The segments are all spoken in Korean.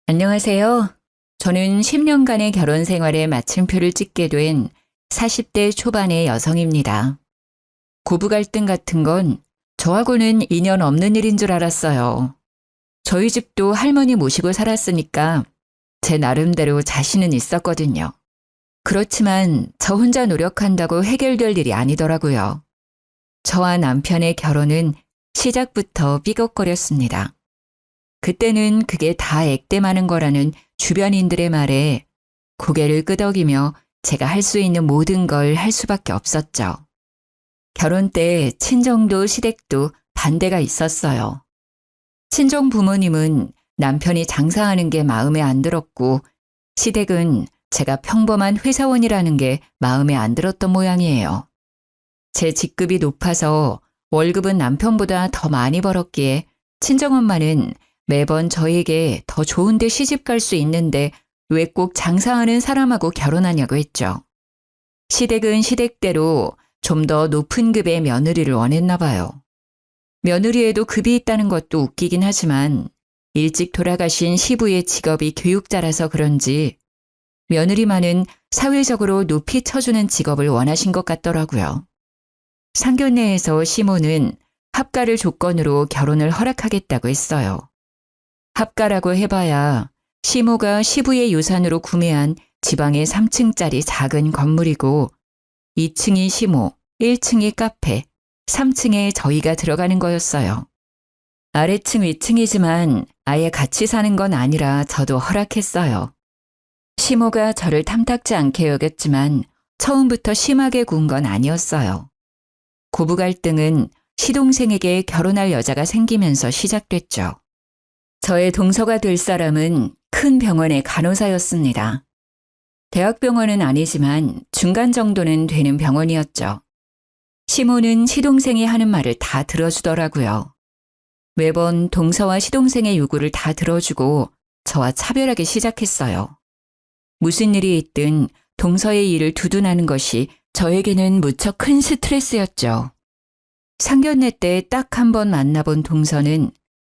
안녕하세요. 저는 10년간의 결혼 생활에 마침표를 찍게 된 40대 초반의 여성입니다. 고부 갈등 같은 건 저하고는 인연 없는 일인 줄 알았어요. 저희 집도 할머니 모시고 살았으니까 제 나름대로 자신은 있었거든요. 그렇지만 저 혼자 노력한다고 해결될 일이 아니더라고요. 저와 남편의 결혼은 시작부터 삐걱거렸습니다. 그때는 그게 다 액땜하는 거라는 주변인들의 말에 고개를 끄덕이며 제가 할 수 있는 모든 걸 할 수밖에 없었죠. 결혼 때 친정도 시댁도 반대가 있었어요. 친정 부모님은 남편이 장사하는 게 마음에 안 들었고 시댁은 제가 평범한 회사원이라는 게 마음에 안 들었던 모양이에요. 제 직급이 높아서 월급은 남편보다 더 많이 벌었기에 친정엄마는 매번 저에게 더 좋은 데 시집 갈 수 있는데 왜 꼭 장사하는 사람하고 결혼하냐고 했죠. 시댁은 시댁대로 좀 더 높은 급의 며느리를 원했나 봐요. 며느리에도 급이 있다는 것도 웃기긴 하지만 일찍 돌아가신 시부의 직업이 교육자라서 그런지 며느리만은 사회적으로 높이 쳐주는 직업을 원하신 것 같더라고요. 상견례에서 시모는 합가를 조건으로 결혼을 허락하겠다고 했어요. 합가라고 해봐야 시모가 시부의 유산으로 구매한 지방의 3층짜리 작은 건물이고 2층이 시모, 1층이 카페, 3층에 저희가 들어가는 거였어요. 아래층 위층이지만 아예 같이 사는 건 아니라 저도 허락했어요. 시모가 저를 탐탁지 않게 여겼지만 처음부터 심하게 군 건 아니었어요. 고부 갈등은 시동생에게 결혼할 여자가 생기면서 시작됐죠. 저의 동서가 될 사람은 큰 병원의 간호사였습니다. 대학병원은 아니지만 중간 정도는 되는 병원이었죠. 시모는 시동생이 하는 말을 다 들어주더라고요. 매번 동서와 시동생의 요구를 다 들어주고 저와 차별하기 시작했어요. 무슨 일이 있든 동서의 일을 두둔하는 것이 저에게는 무척 큰 스트레스였죠. 상견례 때 딱 한 번 만나본 동서는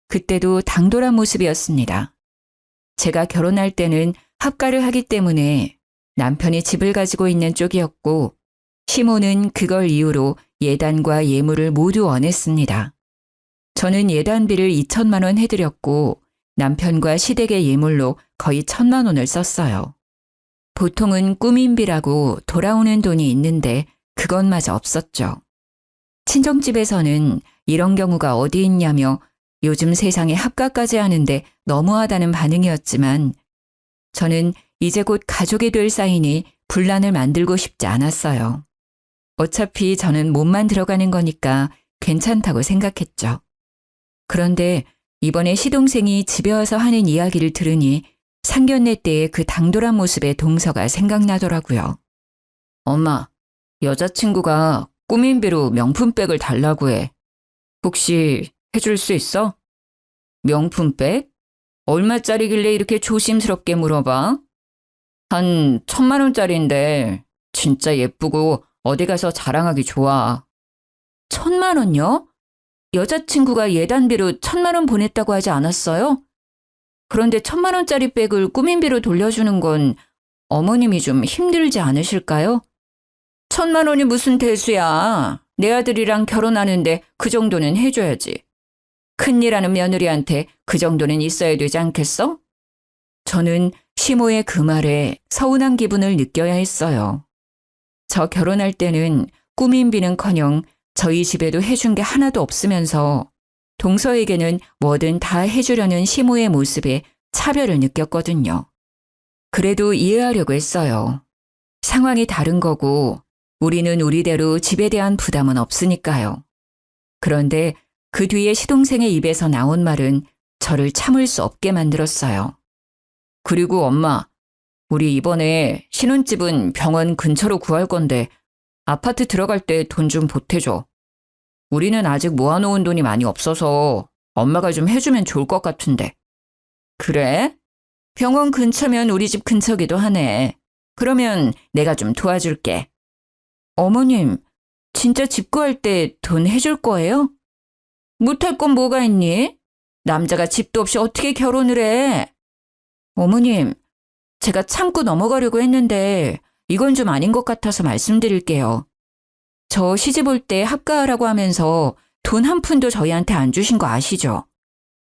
그때도 당돌한 모습이었습니다. 제가 결혼할 때는 합가를 하기 때문에 남편이 집을 가지고 있는 쪽이었고 시모는 그걸 이유로 예단과 예물을 모두 원했습니다. 저는 예단비를 2천만 원 해드렸고 남편과 시댁의 예물로 거의 1,000만 원을 썼어요. 보통은 꾸민비라고 돌아오는 돈이 있는데 그것마저 없었죠. 친정집에서는 이런 경우가 어디 있냐며 요즘 세상에 합가까지 하는데 너무하다는 반응이었지만 저는 이제 곧 가족이 될 사이니 분란을 만들고 싶지 않았어요. 어차피 저는 몸만 들어가는 거니까 괜찮다고 생각했죠. 그런데 이번에 시동생이 집에 와서 하는 이야기를 들으니 상견례 때의 그 당돌한 모습의 동서가 생각나더라고요. 엄마, 여자친구가 꾸민비로 명품백을 달라고 해. 혹시 해줄 수 있어? 명품백? 얼마짜리길래 이렇게 조심스럽게 물어봐? 한 1,000만 원짜리인데 진짜 예쁘고 어디 가서 자랑하기 좋아. 1,000만 원요? 여자친구가 예단비로 1,000만 원 보냈다고 하지 않았어요? 그런데 1,000만 원짜리 백을 꾸민비로 돌려주는 건 어머님이 좀 힘들지 않으실까요? 1,000만 원이 무슨 대수야. 내 아들이랑 결혼하는데 그 정도는 해줘야지. 큰일하는 며느리한테 그 정도는 있어야 되지 않겠어? 저는 시모의 그 말에 서운한 기분을 느껴야 했어요. 저 결혼할 때는 꾸민비는커녕 저희 집에도 해준 게 하나도 없으면서 동서에게는 뭐든 다 해주려는 시모의 모습에 차별을 느꼈거든요. 그래도 이해하려고 했어요. 상황이 다른 거고 우리는 우리대로 집에 대한 부담은 없으니까요. 그런데 그 뒤에 시동생의 입에서 나온 말은 저를 참을 수 없게 만들었어요. 그리고 엄마, 우리 이번에 신혼집은 병원 근처로 구할 건데 아파트 들어갈 때 돈 좀 보태줘. 우리는 아직 모아놓은 돈이 많이 없어서 엄마가 좀 해주면 좋을 것 같은데. 그래? 병원 근처면 우리 집 근처기도 하네. 그러면 내가 좀 도와줄게. 어머님, 진짜 집 구할 때 돈 해줄 거예요? 못할 건 뭐가 있니? 남자가 집도 없이 어떻게 결혼을 해? 어머님, 제가 참고 넘어가려고 했는데 이건 좀 아닌 것 같아서 말씀드릴게요. 저 시집 올 때 합가하라고 하면서 돈 한 푼도 저희한테 안 주신 거 아시죠?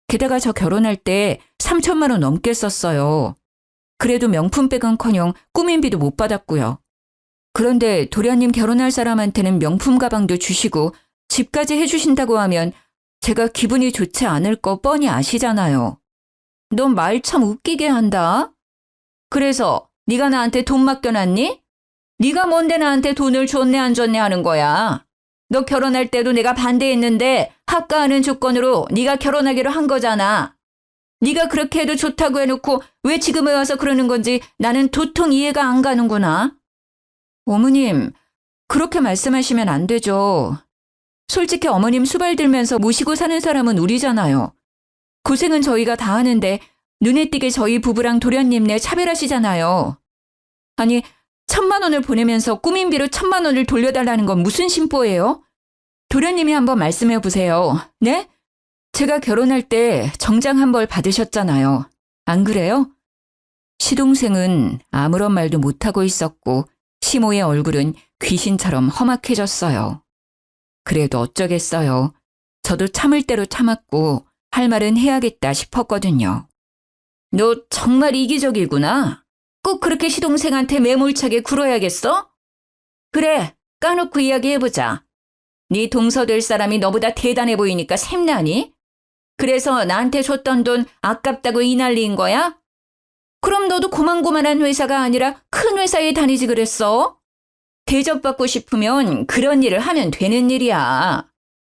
게다가 저 결혼할 때 3천만 원 넘게 썼어요. 그래도 명품백은커녕 꾸민비도 못 받았고요. 그런데 도련님 결혼할 사람한테는 명품 가방도 주시고 집까지 해주신다고 하면 제가 기분이 좋지 않을 거 뻔히 아시잖아요. 넌 말 참 웃기게 한다. 그래서 네가 나한테 돈 맡겨놨니? 네가 뭔데 나한테 돈을 줬네 안 줬네 하는 거야. 너 결혼할 때도 내가 반대했는데 합가하는 조건으로 네가 결혼하기로 한 거잖아. 네가 그렇게 해도 좋다고 해놓고 왜 지금에 와서 그러는 건지 나는 도통 이해가 안 가는구나. 어머님, 그렇게 말씀하시면 안 되죠. 솔직히 어머님 수발 들면서 모시고 사는 사람은 우리잖아요. 고생은 저희가 다 하는데 눈에 띄게 저희 부부랑 도련님네 차별하시잖아요. 아니, 1,000만 원을 보내면서 꾸민비로 1,000만 원을 돌려달라는 건 무슨 심보예요? 도련님이 한번 말씀해 보세요. 네? 제가 결혼할 때 정장 한 벌 받으셨잖아요. 안 그래요? 시동생은 아무런 말도 못하고 있었고 시모의 얼굴은 귀신처럼 험악해졌어요. 그래도 어쩌겠어요. 저도 참을 대로 참았고 할 말은 해야겠다 싶었거든요. 너 정말 이기적이구나. 꼭 그렇게 시동생한테 매몰차게 굴어야겠어? 그래, 까놓고 이야기해보자. 네 동서 될 사람이 너보다 대단해 보이니까 샘나니? 그래서 나한테 줬던 돈 아깝다고 이 난리인 거야? 그럼 너도 고만고만한 회사가 아니라 큰 회사에 다니지 그랬어? 대접받고 싶으면 그런 일을 하면 되는 일이야.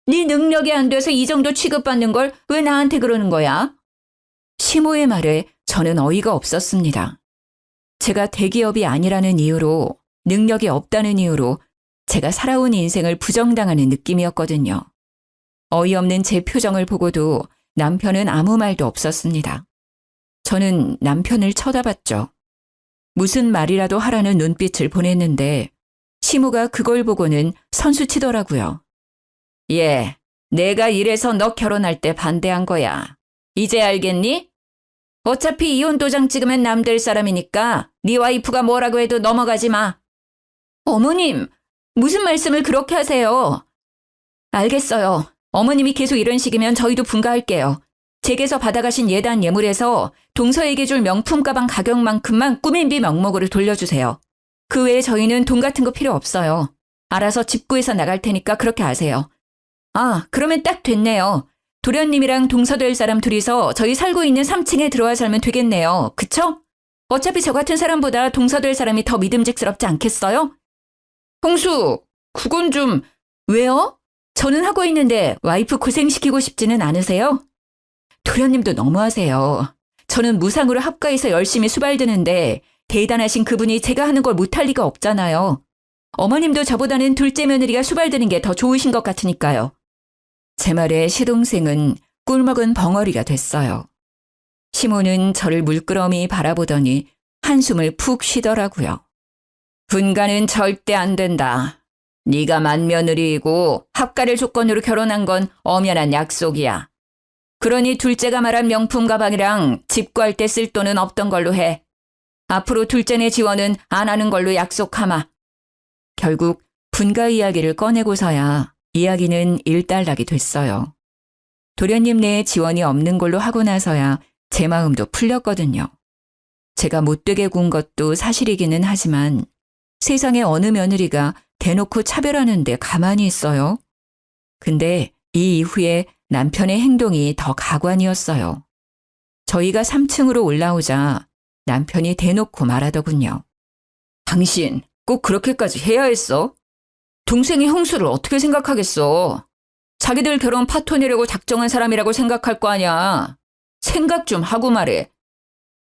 네 능력이 안 돼서 이 정도 취급받는 걸 왜 나한테 그러는 거야? 시모의 말에 저는 어이가 없었습니다. 제가 대기업이 아니라는 이유로, 능력이 없다는 이유로 제가 살아온 인생을 부정당하는 느낌이었거든요. 어이없는 제 표정을 보고도 남편은 아무 말도 없었습니다. 저는 남편을 쳐다봤죠. 무슨 말이라도 하라는 눈빛을 보냈는데 시모가 그걸 보고는 선수치더라고요. 예, 내가 이래서 너 결혼할 때 반대한 거야. 이제 알겠니? 어차피 이혼 도장 찍으면 남될 사람이니까 네 와이프가 뭐라고 해도 넘어가지 마. 어머님, 무슨 말씀을 그렇게 하세요? 알겠어요. 어머님이 계속 이런 식이면 저희도 분가할게요. 댁에서 받아가신 예단 예물에서 동서에게 줄 명품 가방 가격만큼만 꾸민비 명목으로 돌려주세요. 그 외에 저희는 돈 같은 거 필요 없어요. 알아서 집 구해서 나갈 테니까 그렇게 아세요. 아, 그러면 딱 됐네요. 도련님이랑 동서 될 사람 둘이서 저희 살고 있는 3층에 들어와 살면 되겠네요. 그쵸? 어차피 저 같은 사람보다 동서 될 사람이 더 믿음직스럽지 않겠어요? 홍수, 그건 좀... 왜요? 저는 하고 있는데 와이프 고생시키고 싶지는 않으세요? 도련님도 너무하세요. 저는 무상으로 합가해서 열심히 수발드는데 대단하신 그분이 제가 하는 걸 못할 리가 없잖아요. 어머님도 저보다는 둘째 며느리가 수발드는 게 더 좋으신 것 같으니까요. 제 말에 시동생은 꿀먹은 벙어리가 됐어요. 시모는 저를 물끄러미 바라보더니 한숨을 푹 쉬더라고요. 분가는 절대 안 된다. 네가 맏며느리이고 합가를 조건으로 결혼한 건 엄연한 약속이야. 그러니 둘째가 말한 명품 가방이랑 집 구할 때 쓸 돈은 없던 걸로 해. 앞으로 둘째네 지원은 안 하는 걸로 약속하마. 결국 분가 이야기를 꺼내고서야 이야기는 일단락이 됐어요. 도련님네의 지원이 없는 걸로 하고 나서야 제 마음도 풀렸거든요. 제가 못되게 군 것도 사실이기는 하지만 세상에 어느 며느리가 대놓고 차별하는데 가만히 있어요? 근데 이 이후에 남편의 행동이 더 가관이었어요. 저희가 3층으로 올라오자 남편이 대놓고 말하더군요. 당신 꼭 그렇게까지 해야 했어? 동생이 형수를 어떻게 생각하겠어? 자기들 결혼 파토내려고 작정한 사람이라고 생각할 거 아니야. 생각 좀 하고 말해.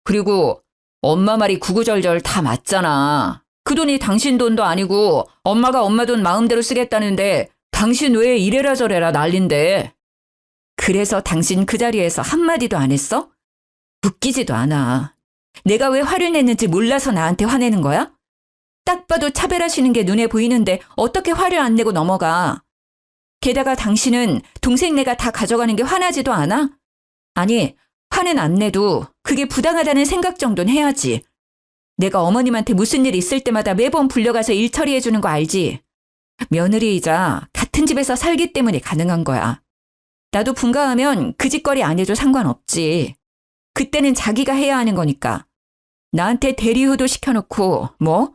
그리고 엄마 말이 구구절절 다 맞잖아. 그 돈이 당신 돈도 아니고 엄마가 엄마 돈 마음대로 쓰겠다는데 당신 왜 이래라 저래라 난린데. 그래서 당신 그 자리에서 한마디도 안 했어? 웃기지도 않아. 내가 왜 화를 냈는지 몰라서 나한테 화내는 거야? 딱 봐도 차별하시는 게 눈에 보이는데 어떻게 화를 안 내고 넘어가? 게다가 당신은 동생네가 다 가져가는 게 화나지도 않아? 아니, 화는 안 내도 그게 부당하다는 생각 정도는 해야지. 내가 어머님한테 무슨 일 있을 때마다 매번 불려가서 일 처리해 주는 거 알지? 며느리이자 같은 집에서 살기 때문에 가능한 거야. 나도 분가하면 그 짓거리 안 해도 상관없지. 그때는 자기가 해야 하는 거니까. 나한테 대리효도 시켜놓고 뭐?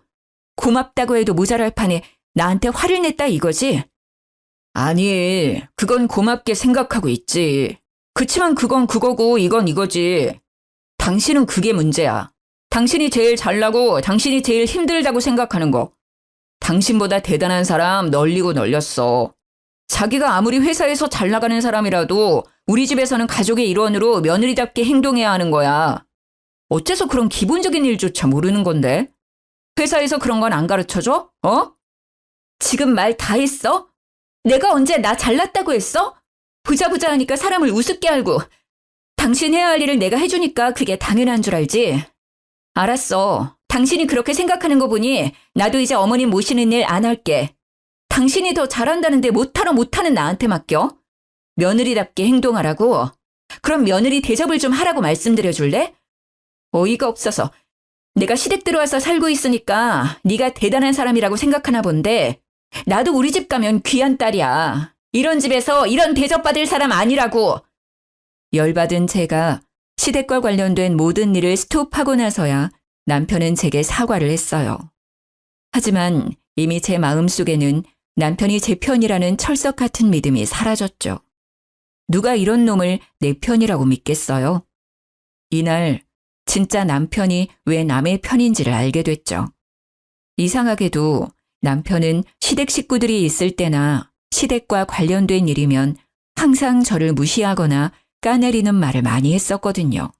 고맙다고 해도 모자랄 판에 나한테 화를 냈다 이거지? 아니, 그건 고맙게 생각하고 있지. 그치만 그건 그거고 이건 이거지. 당신은 그게 문제야. 당신이 제일 잘나고 당신이 제일 힘들다고 생각하는 거. 당신보다 대단한 사람 널리고 널렸어. 자기가 아무리 회사에서 잘 나가는 사람이라도 우리 집에서는 가족의 일원으로 며느리답게 행동해야 하는 거야. 어째서 그런 기본적인 일조차 모르는 건데? 회사에서 그런 건 안 가르쳐줘? 어? 지금 말 다 했어? 내가 언제 나 잘났다고 했어? 부자 하니까 사람을 우습게 알고. 당신 해야 할 일을 내가 해주니까 그게 당연한 줄 알지? 알았어. 당신이 그렇게 생각하는 거 보니 나도 이제 어머님 모시는 일 안 할게. 당신이 더 잘한다는데 못하는 나한테 맡겨? 며느리답게 행동하라고? 그럼 며느리 대접을 좀 하라고 말씀드려줄래? 어이가 없어서. 내가 시댁 들어와서 살고 있으니까 네가 대단한 사람이라고 생각하나 본데 나도 우리 집 가면 귀한 딸이야. 이런 집에서 이런 대접받을 사람 아니라고. 열받은 제가 시댁과 관련된 모든 일을 스톱하고 나서야 남편은 제게 사과를 했어요. 하지만 이미 제 마음속에는 남편이 제 편이라는 철석 같은 믿음이 사라졌죠. 누가 이런 놈을 내 편이라고 믿겠어요? 이날 진짜 남편이 왜 남의 편인지를 알게 됐죠. 이상하게도 남편은 시댁 식구들이 있을 때나 시댁과 관련된 일이면 항상 저를 무시하거나 까내리는 말을 많이 했었거든요.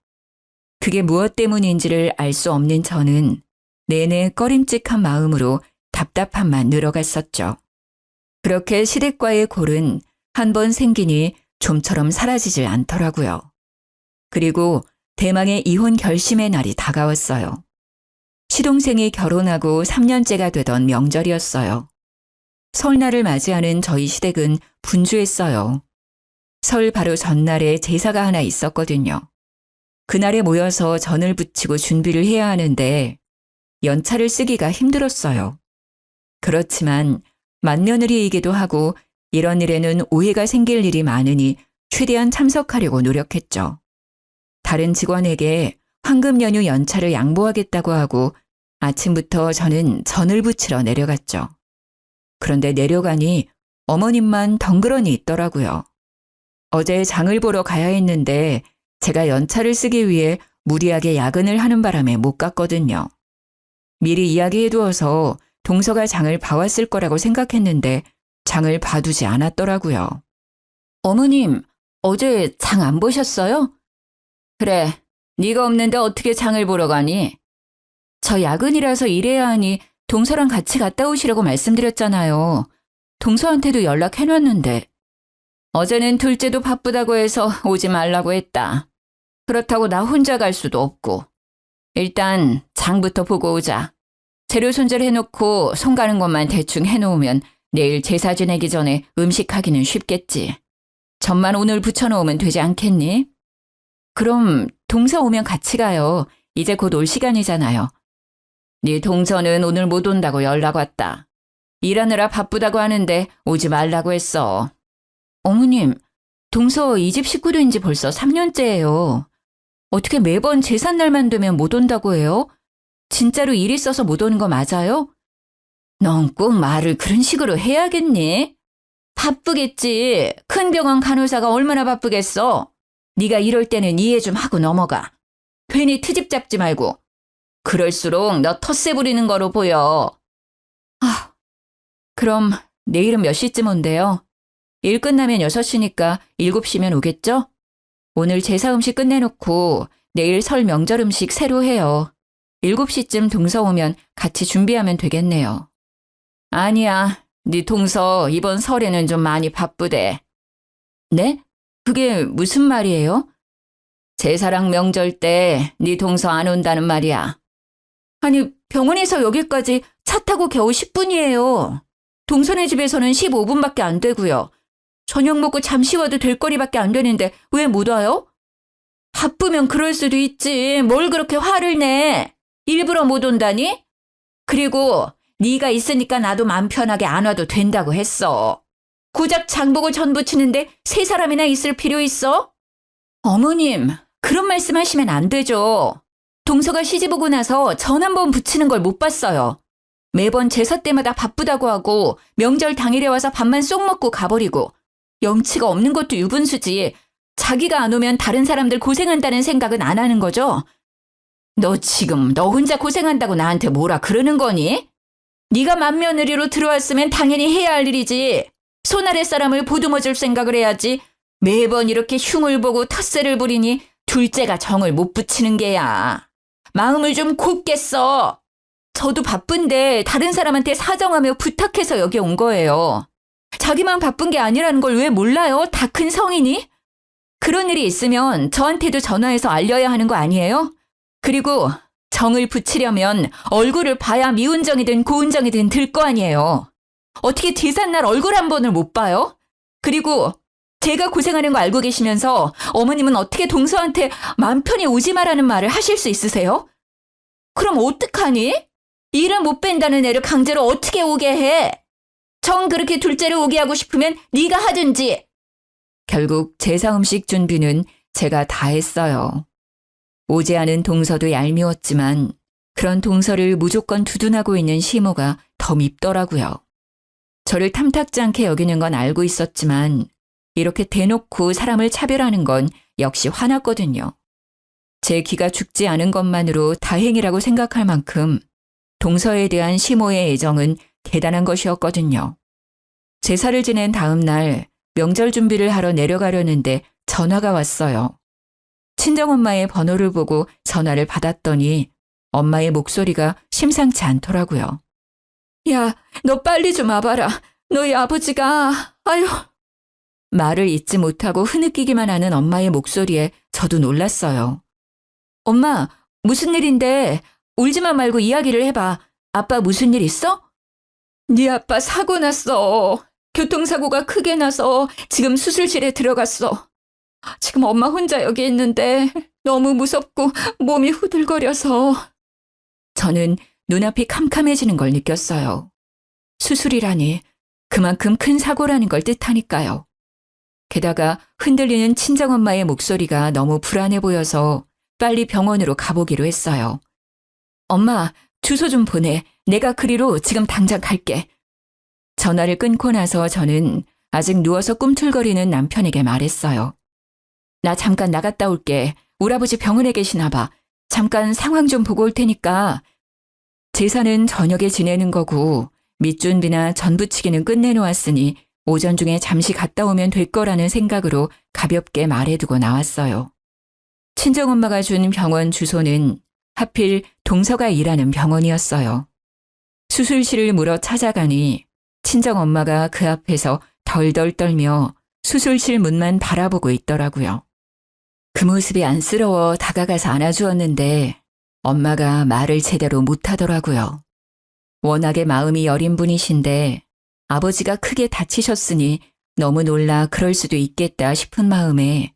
그게 무엇 때문인지를 알 수 없는 저는 내내 꺼림칙한 마음으로 답답함만 늘어갔었죠. 그렇게 시댁과의 골은 한 번 생기니 좀처럼 사라지질 않더라고요. 그리고 대망의 이혼 결심의 날이 다가왔어요. 시동생이 결혼하고 3년째가 되던 명절이었어요. 설날을 맞이하는 저희 시댁은 분주했어요. 설 바로 전날에 제사가 하나 있었거든요. 그날에 모여서 전을 부치고 준비를 해야 하는데 연차를 쓰기가 힘들었어요. 그렇지만 맏며느리이기도 하고 이런 일에는 오해가 생길 일이 많으니 최대한 참석하려고 노력했죠. 다른 직원에게 황금 연휴 연차를 양보하겠다고 하고 아침부터 저는 전을 부치러 내려갔죠. 그런데 내려가니 어머님만 덩그러니 있더라고요. 어제 장을 보러 가야 했는데 제가 연차를 쓰기 위해 무리하게 야근을 하는 바람에 못 갔거든요. 미리 이야기해두어서 동서가 장을 봐왔을 거라고 생각했는데 장을 봐두지 않았더라고요. 어머님, 어제 장 안 보셨어요? 그래, 네가 없는데 어떻게 장을 보러 가니? 저 야근이라서 일해야 하니 동서랑 같이 갔다 오시라고 말씀드렸잖아요. 동서한테도 연락해놨는데. 어제는 둘째도 바쁘다고 해서 오지 말라고 했다. 그렇다고 나 혼자 갈 수도 없고. 일단 장부터 보고 오자. 재료 손질해놓고 손 가는 것만 대충 해놓으면 내일 제사 지내기 전에 음식하기는 쉽겠지. 전만 오늘 부쳐놓으면 되지 않겠니? 그럼 동서 오면 같이 가요. 이제 곧 올 시간이잖아요. 네 동서는 오늘 못 온다고 연락 왔다. 일하느라 바쁘다고 하는데 오지 말라고 했어. 어머님, 동서 이 집 식구 된 지 벌써 3년째예요. 어떻게 매번 제삿날만 되면 못 온다고 해요? 진짜로 일 있어서 못 오는 거 맞아요? 넌 꼭 말을 그런 식으로 해야겠니? 바쁘겠지. 큰 병원 간호사가 얼마나 바쁘겠어. 네가 이럴 때는 이해 좀 하고 넘어가. 괜히 트집 잡지 말고. 그럴수록 너 텃세 부리는 거로 보여. 그럼 내일은 몇 시쯤 온대요? 일 끝나면 6시니까 7시면 오겠죠? 오늘 제사 음식 끝내놓고 내일 설 명절 음식 새로 해요. 7시쯤 동서 오면 같이 준비하면 되겠네요. 아니야, 네 동서 이번 설에는 좀 많이 바쁘대. 네? 그게 무슨 말이에요? 제사랑 명절 때 네 동서 안 온다는 말이야. 아니, 병원에서 여기까지 차 타고 겨우 10분이에요. 동서네 집에서는 15분밖에 안 되고요. 저녁 먹고 잠시 와도 될 거리밖에 안 되는데 왜 못 와요? 바쁘면 그럴 수도 있지. 뭘 그렇게 화를 내? 일부러 못 온다니? 그리고 네가 있으니까 나도 맘 편하게 안 와도 된다고 했어. 고작 장복을 전부치는데 세 사람이나 있을 필요 있어? 어머님, 그런 말씀하시면 안 되죠. 동서가 시집 오고 나서 전 한 번 붙이는 걸 못 봤어요. 매번 제사 때마다 바쁘다고 하고 명절 당일에 와서 밥만 쏙 먹고 가버리고 염치가 없는 것도 유분수지. 자기가 안 오면 다른 사람들 고생한다는 생각은 안 하는 거죠? 너 지금 너 혼자 고생한다고 나한테 뭐라 그러는 거니? 네가 맏며느리로 들어왔으면 당연히 해야 할 일이지. 손아래 사람을 보듬어줄 생각을 해야지. 매번 이렇게 흉을 보고 텃세를 부리니 둘째가 정을 못 붙이는 게야. 마음을 좀 곱게 써. 저도 바쁜데 다른 사람한테 사정하며 부탁해서 여기 온 거예요. 자기만 바쁜 게 아니라는 걸 왜 몰라요? 다 큰 성인이? 그런 일이 있으면 저한테도 전화해서 알려야 하는 거 아니에요? 그리고 정을 붙이려면 얼굴을 봐야 미운정이든 고운정이든 들 거 아니에요. 어떻게 제삿날 얼굴 한 번을 못 봐요? 그리고 제가 고생하는 거 알고 계시면서 어머님은 어떻게 동서한테 맘 편히 오지 마라는 말을 하실 수 있으세요? 그럼 어떡하니? 일은 못 뺀다는 애를 강제로 어떻게 오게 해? 정 그렇게 둘째를 오게 하고 싶으면 네가 하든지. 결국 제사 음식 준비는 제가 다 했어요. 오지 않은 동서도 얄미웠지만 그런 동서를 무조건 두둔하고 있는 시모가 더 밉더라고요. 저를 탐탁지 않게 여기는 건 알고 있었지만 이렇게 대놓고 사람을 차별하는 건 역시 화났거든요. 제 기가 죽지 않은 것만으로 다행이라고 생각할 만큼 동서에 대한 시모의 애정은 대단한 것이었거든요. 제사를 지낸 다음 날 명절 준비를 하러 내려가려는데 전화가 왔어요. 친정엄마의 번호를 보고 전화를 받았더니 엄마의 목소리가 심상치 않더라고요. 야, 너 빨리 좀 와봐라. 너희 아버지가, 아유. 말을 잇지 못하고 흐느끼기만 하는 엄마의 목소리에 저도 놀랐어요. 엄마, 무슨 일인데? 울지만 말고 이야기를 해봐. 아빠 무슨 일 있어? 네 아빠 사고 났어. 교통사고가 크게 나서 지금 수술실에 들어갔어. 지금 엄마 혼자 여기 있는데 너무 무섭고 몸이 후들거려서. 저는 눈앞이 캄캄해지는 걸 느꼈어요. 수술이라니 그만큼 큰 사고라는 걸 뜻하니까요. 게다가 흔들리는 친정엄마의 목소리가 너무 불안해 보여서 빨리 병원으로 가보기로 했어요. 엄마, 주소 좀 보내. 내가 그리로 지금 당장 갈게. 전화를 끊고 나서 저는 아직 누워서 꿈틀거리는 남편에게 말했어요. 나 잠깐 나갔다 올게. 우리 아버지 병원에 계시나 봐. 잠깐 상황 좀 보고 올 테니까. 제사는 저녁에 지내는 거고 밑준비나 전부치기는 끝내놓았으니 오전 중에 잠시 갔다 오면 될 거라는 생각으로 가볍게 말해두고 나왔어요. 친정엄마가 준 병원 주소는 하필 동서가 일하는 병원이었어요. 수술실을 물어 찾아가니 친정엄마가 그 앞에서 덜덜 떨며 수술실 문만 바라보고 있더라고요. 그 모습이 안쓰러워 다가가서 안아주었는데 엄마가 말을 제대로 못하더라고요. 워낙에 마음이 여린 분이신데 아버지가 크게 다치셨으니 너무 놀라 그럴 수도 있겠다 싶은 마음에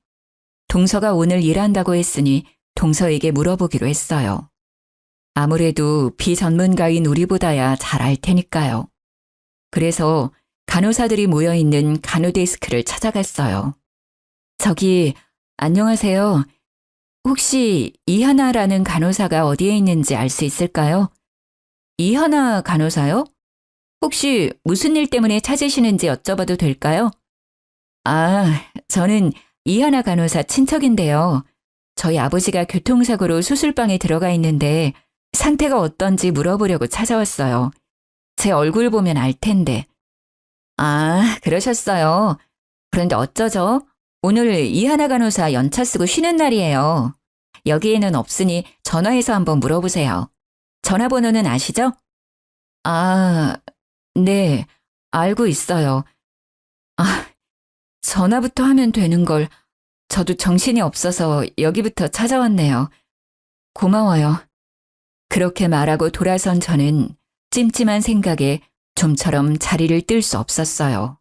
동서가 오늘 일한다고 했으니 동서에게 물어보기로 했어요. 아무래도 비전문가인 우리보다야 잘 알 테니까요. 그래서 간호사들이 모여있는 간호데스크를 찾아갔어요. 저기, 안녕하세요. 혹시 이하나라는 간호사가 어디에 있는지 알 수 있을까요? 이하나 간호사요? 혹시 무슨 일 때문에 찾으시는지 여쭤봐도 될까요? 아, 저는 이하나 간호사 친척인데요. 저희 아버지가 교통사고로 수술방에 들어가 있는데 상태가 어떤지 물어보려고 찾아왔어요. 제 얼굴 보면 알 텐데. 아, 그러셨어요. 그런데 어쩌죠? 오늘 이하나 간호사 연차 쓰고 쉬는 날이에요. 여기에는 없으니 전화해서 한번 물어보세요. 전화번호는 아시죠? 아, 네, 알고 있어요. 아, 전화부터 하면 되는 걸 저도 정신이 없어서 여기부터 찾아왔네요. 고마워요. 그렇게 말하고 돌아선 저는 찜찜한 생각에 좀처럼 자리를 뜰 수 없었어요.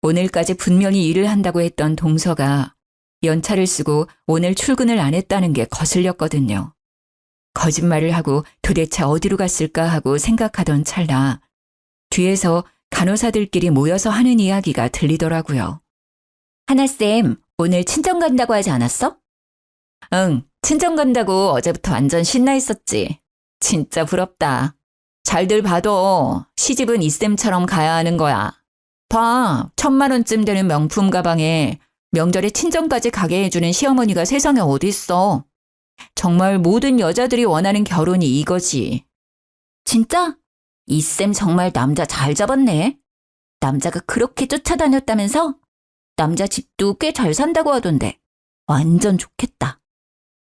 오늘까지 분명히 일을 한다고 했던 동서가 연차를 쓰고 오늘 출근을 안 했다는 게 거슬렸거든요. 거짓말을 하고 도대체 어디로 갔을까 하고 생각하던 찰나 뒤에서 간호사들끼리 모여서 하는 이야기가 들리더라고요. 하나쌤, 오늘 친정 간다고 하지 않았어? 응, 친정 간다고 어제부터 완전 신나 있었지. 진짜 부럽다. 잘들 봐도 시집은 이쌤처럼 가야 하는 거야. 봐, 1,000만 원쯤 되는 명품 가방에 명절에 친정까지 가게 해주는 시어머니가 세상에 어딨어. 정말 모든 여자들이 원하는 결혼이 이거지. 진짜? 이쌤 정말 남자 잘 잡았네. 남자가 그렇게 쫓아다녔다면서? 남자 집도 꽤 잘 산다고 하던데. 완전 좋겠다.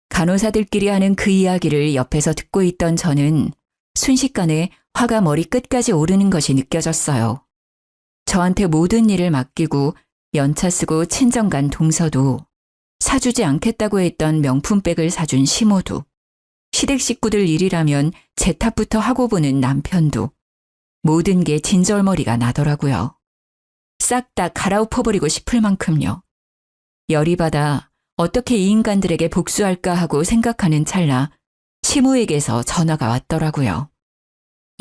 간호사들끼리 하는 그 이야기를 옆에서 듣고 있던 저는 순식간에 화가 머리 끝까지 오르는 것이 느껴졌어요. 저한테 모든 일을 맡기고 연차 쓰고 친정 간 동서도 사주지 않겠다고 했던 명품백을 사준 시모도 시댁 식구들 일이라면 제 탓부터 하고 보는 남편도 모든 게 진절머리가 나더라고요. 싹 다 갈아엎어버리고 싶을 만큼요. 열이 받아 어떻게 이 인간들에게 복수할까 하고 생각하는 찰나 시모에게서 전화가 왔더라고요.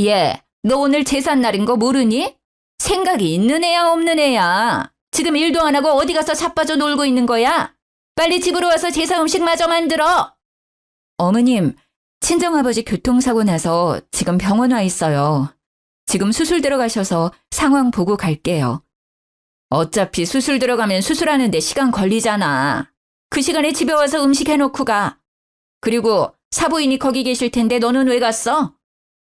얘, 너 오늘 제삿날인 거 모르니? 생각이 있는 애야 없는 애야? 지금 일도 안 하고 어디 가서 자빠져 놀고 있는 거야? 빨리 집으로 와서 제사 음식 마저 만들어. 어머님, 친정아버지 교통사고 나서 지금 병원 와 있어요. 지금 수술 들어가셔서 상황 보고 갈게요. 어차피 수술 들어가면 수술하는데 시간 걸리잖아. 그 시간에 집에 와서 음식 해놓고 가. 그리고 사부인이 거기 계실 텐데 너는 왜 갔어?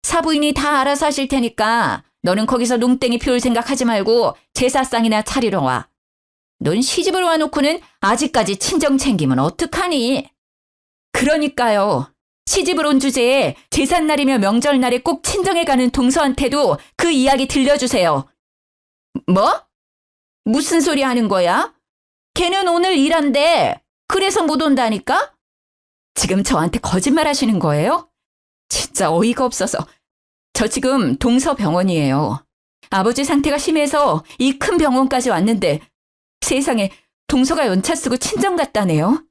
사부인이 다 알아서 하실 테니까 너는 거기서 농땡이 피울 생각하지 말고 제사상이나 차리러 와. 넌 시집을 와놓고는 아직까지 친정 챙기면 어떡하니? 그러니까요. 시집을 온 주제에 제삿날이며 명절날에 꼭 친정에 가는 동서한테도 그 이야기 들려주세요. 뭐? 무슨 소리 하는 거야? 걔는 오늘 일한대. 그래서 못 온다니까? 지금 저한테 거짓말 하시는 거예요? 진짜 어이가 없어서. 저 지금 동서병원이에요. 아버지 상태가 심해서 이 큰 병원까지 왔는데 세상에 동서가 연차 쓰고 친정 갔다네요.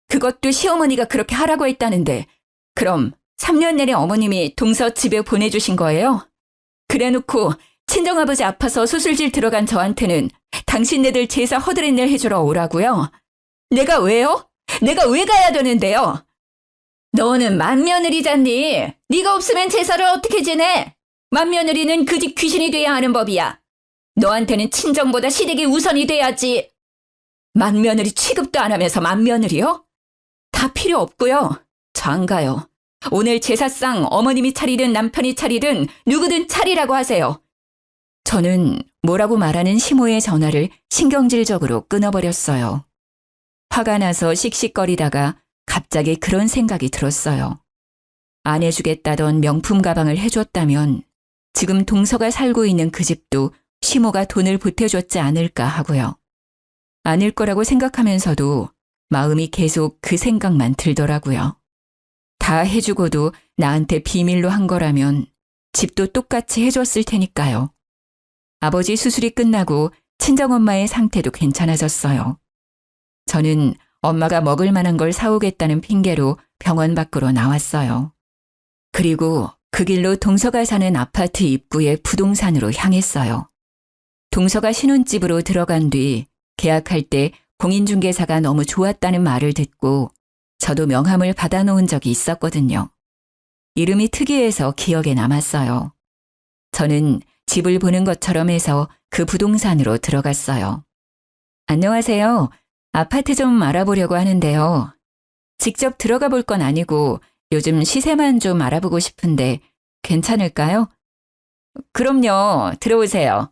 그것도 시어머니가 그렇게 하라고 했다는데 그럼 3년 내내 어머님이 동서 집에 보내주신 거예요? 그래놓고 친정아버지 아파서 수술실 들어간 저한테는 당신네들 제사 허드렛일 해주러 오라고요? 내가 왜요? 내가 왜 가야 되는데요? 너는 맏며느리잖니. 네가 없으면 제사를 어떻게 지내? 맏며느리는 그 집 귀신이 돼야 하는 법이야. 너한테는 친정보다 시댁이 우선이 돼야지. 맏며느리 취급도 안 하면서 맏며느리요? 다 필요 없고요. 저 안 가요. 오늘 제사상 어머님이 차리든 남편이 차리든 누구든 차리라고 하세요. 저는 뭐라고 말하는 시모의 전화를 신경질적으로 끊어버렸어요. 화가 나서 씩씩거리다가 갑자기 그런 생각이 들었어요. 안 해주겠다던 명품 가방을 해줬다면 지금 동서가 살고 있는 그 집도 시모가 돈을 보태줬지 않을까 하고요. 아닐 거라고 생각하면서도 마음이 계속 그 생각만 들더라고요. 다 해주고도 나한테 비밀로 한 거라면 집도 똑같이 해줬을 테니까요. 아버지 수술이 끝나고 친정엄마의 상태도 괜찮아졌어요. 저는 엄마가 먹을 만한 걸 사오겠다는 핑계로 병원 밖으로 나왔어요. 그리고 그 길로 동서가 사는 아파트 입구의 부동산으로 향했어요. 동서가 신혼집으로 들어간 뒤 계약할 때 공인중개사가 너무 좋았다는 말을 듣고 저도 명함을 받아놓은 적이 있었거든요. 이름이 특이해서 기억에 남았어요. 저는 집을 보는 것처럼 해서 그 부동산으로 들어갔어요. 안녕하세요. 아파트 좀 알아보려고 하는데요. 직접 들어가 볼 건 아니고 요즘 시세만 좀 알아보고 싶은데 괜찮을까요? 그럼요. 들어오세요.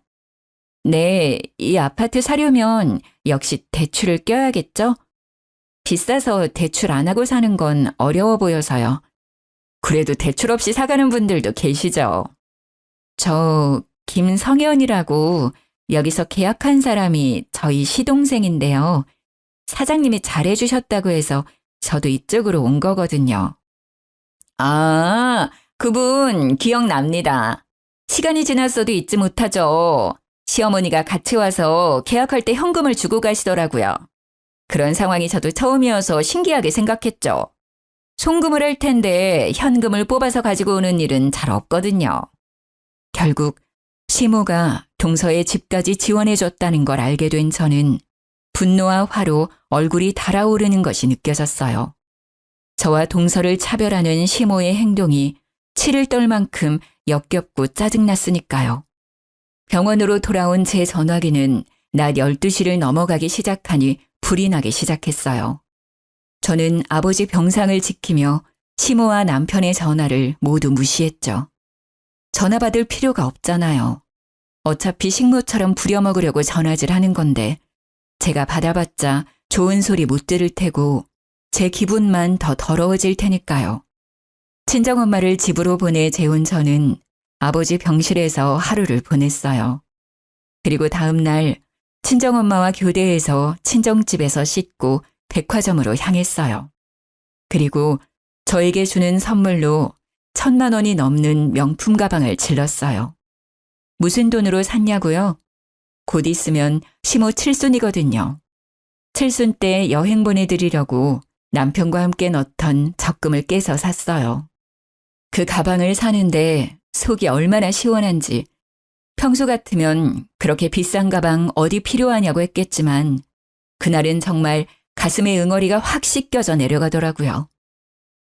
네, 이 아파트 사려면 역시 대출을 껴야겠죠? 비싸서 대출 안 하고 사는 건 어려워 보여서요. 그래도 대출 없이 사가는 분들도 계시죠. 저 김성현이라고 여기서 계약한 사람이 저희 시동생인데요. 사장님이 잘해주셨다고 해서 저도 이쪽으로 온 거거든요. 아, 그분 기억납니다. 시간이 지났어도 잊지 못하죠. 시어머니가 같이 와서 계약할 때 현금을 주고 가시더라고요. 그런 상황이 저도 처음이어서 신기하게 생각했죠. 송금을 할 텐데 현금을 뽑아서 가지고 오는 일은 잘 없거든요. 결국 시모가 동서의 집까지 지원해줬다는 걸 알게 된 저는 분노와 화로 얼굴이 달아오르는 것이 느껴졌어요. 저와 동서를 차별하는 시모의 행동이 치를 떨 만큼 역겹고 짜증났으니까요. 병원으로 돌아온 제 전화기는 낮 12시를 넘어가기 시작하니 불이 나기 시작했어요. 저는 아버지 병상을 지키며 시모와 남편의 전화를 모두 무시했죠. 전화 받을 필요가 없잖아요. 어차피 식모처럼 부려먹으려고 전화질 하는 건데 제가 받아봤자 좋은 소리 못 들을 테고 제 기분만 더 더러워질 테니까요. 친정엄마를 집으로 보내 재운 저는 아버지 병실에서 하루를 보냈어요. 그리고 다음 날 친정엄마와 교대해서 친정집에서 씻고 백화점으로 향했어요. 그리고 저에게 주는 선물로 1,000만 원이 넘는 명품 가방을 질렀어요. 무슨 돈으로 샀냐고요? 곧 있으면 시모 칠순이거든요. 칠순 때 여행 보내드리려고 남편과 함께 넣던 적금을 깨서 샀어요. 그 가방을 사는데 속이 얼마나 시원한지 평소 같으면 그렇게 비싼 가방 어디 필요하냐고 했겠지만 그날은 정말 가슴에 응어리가 확 씻겨져 내려가더라고요.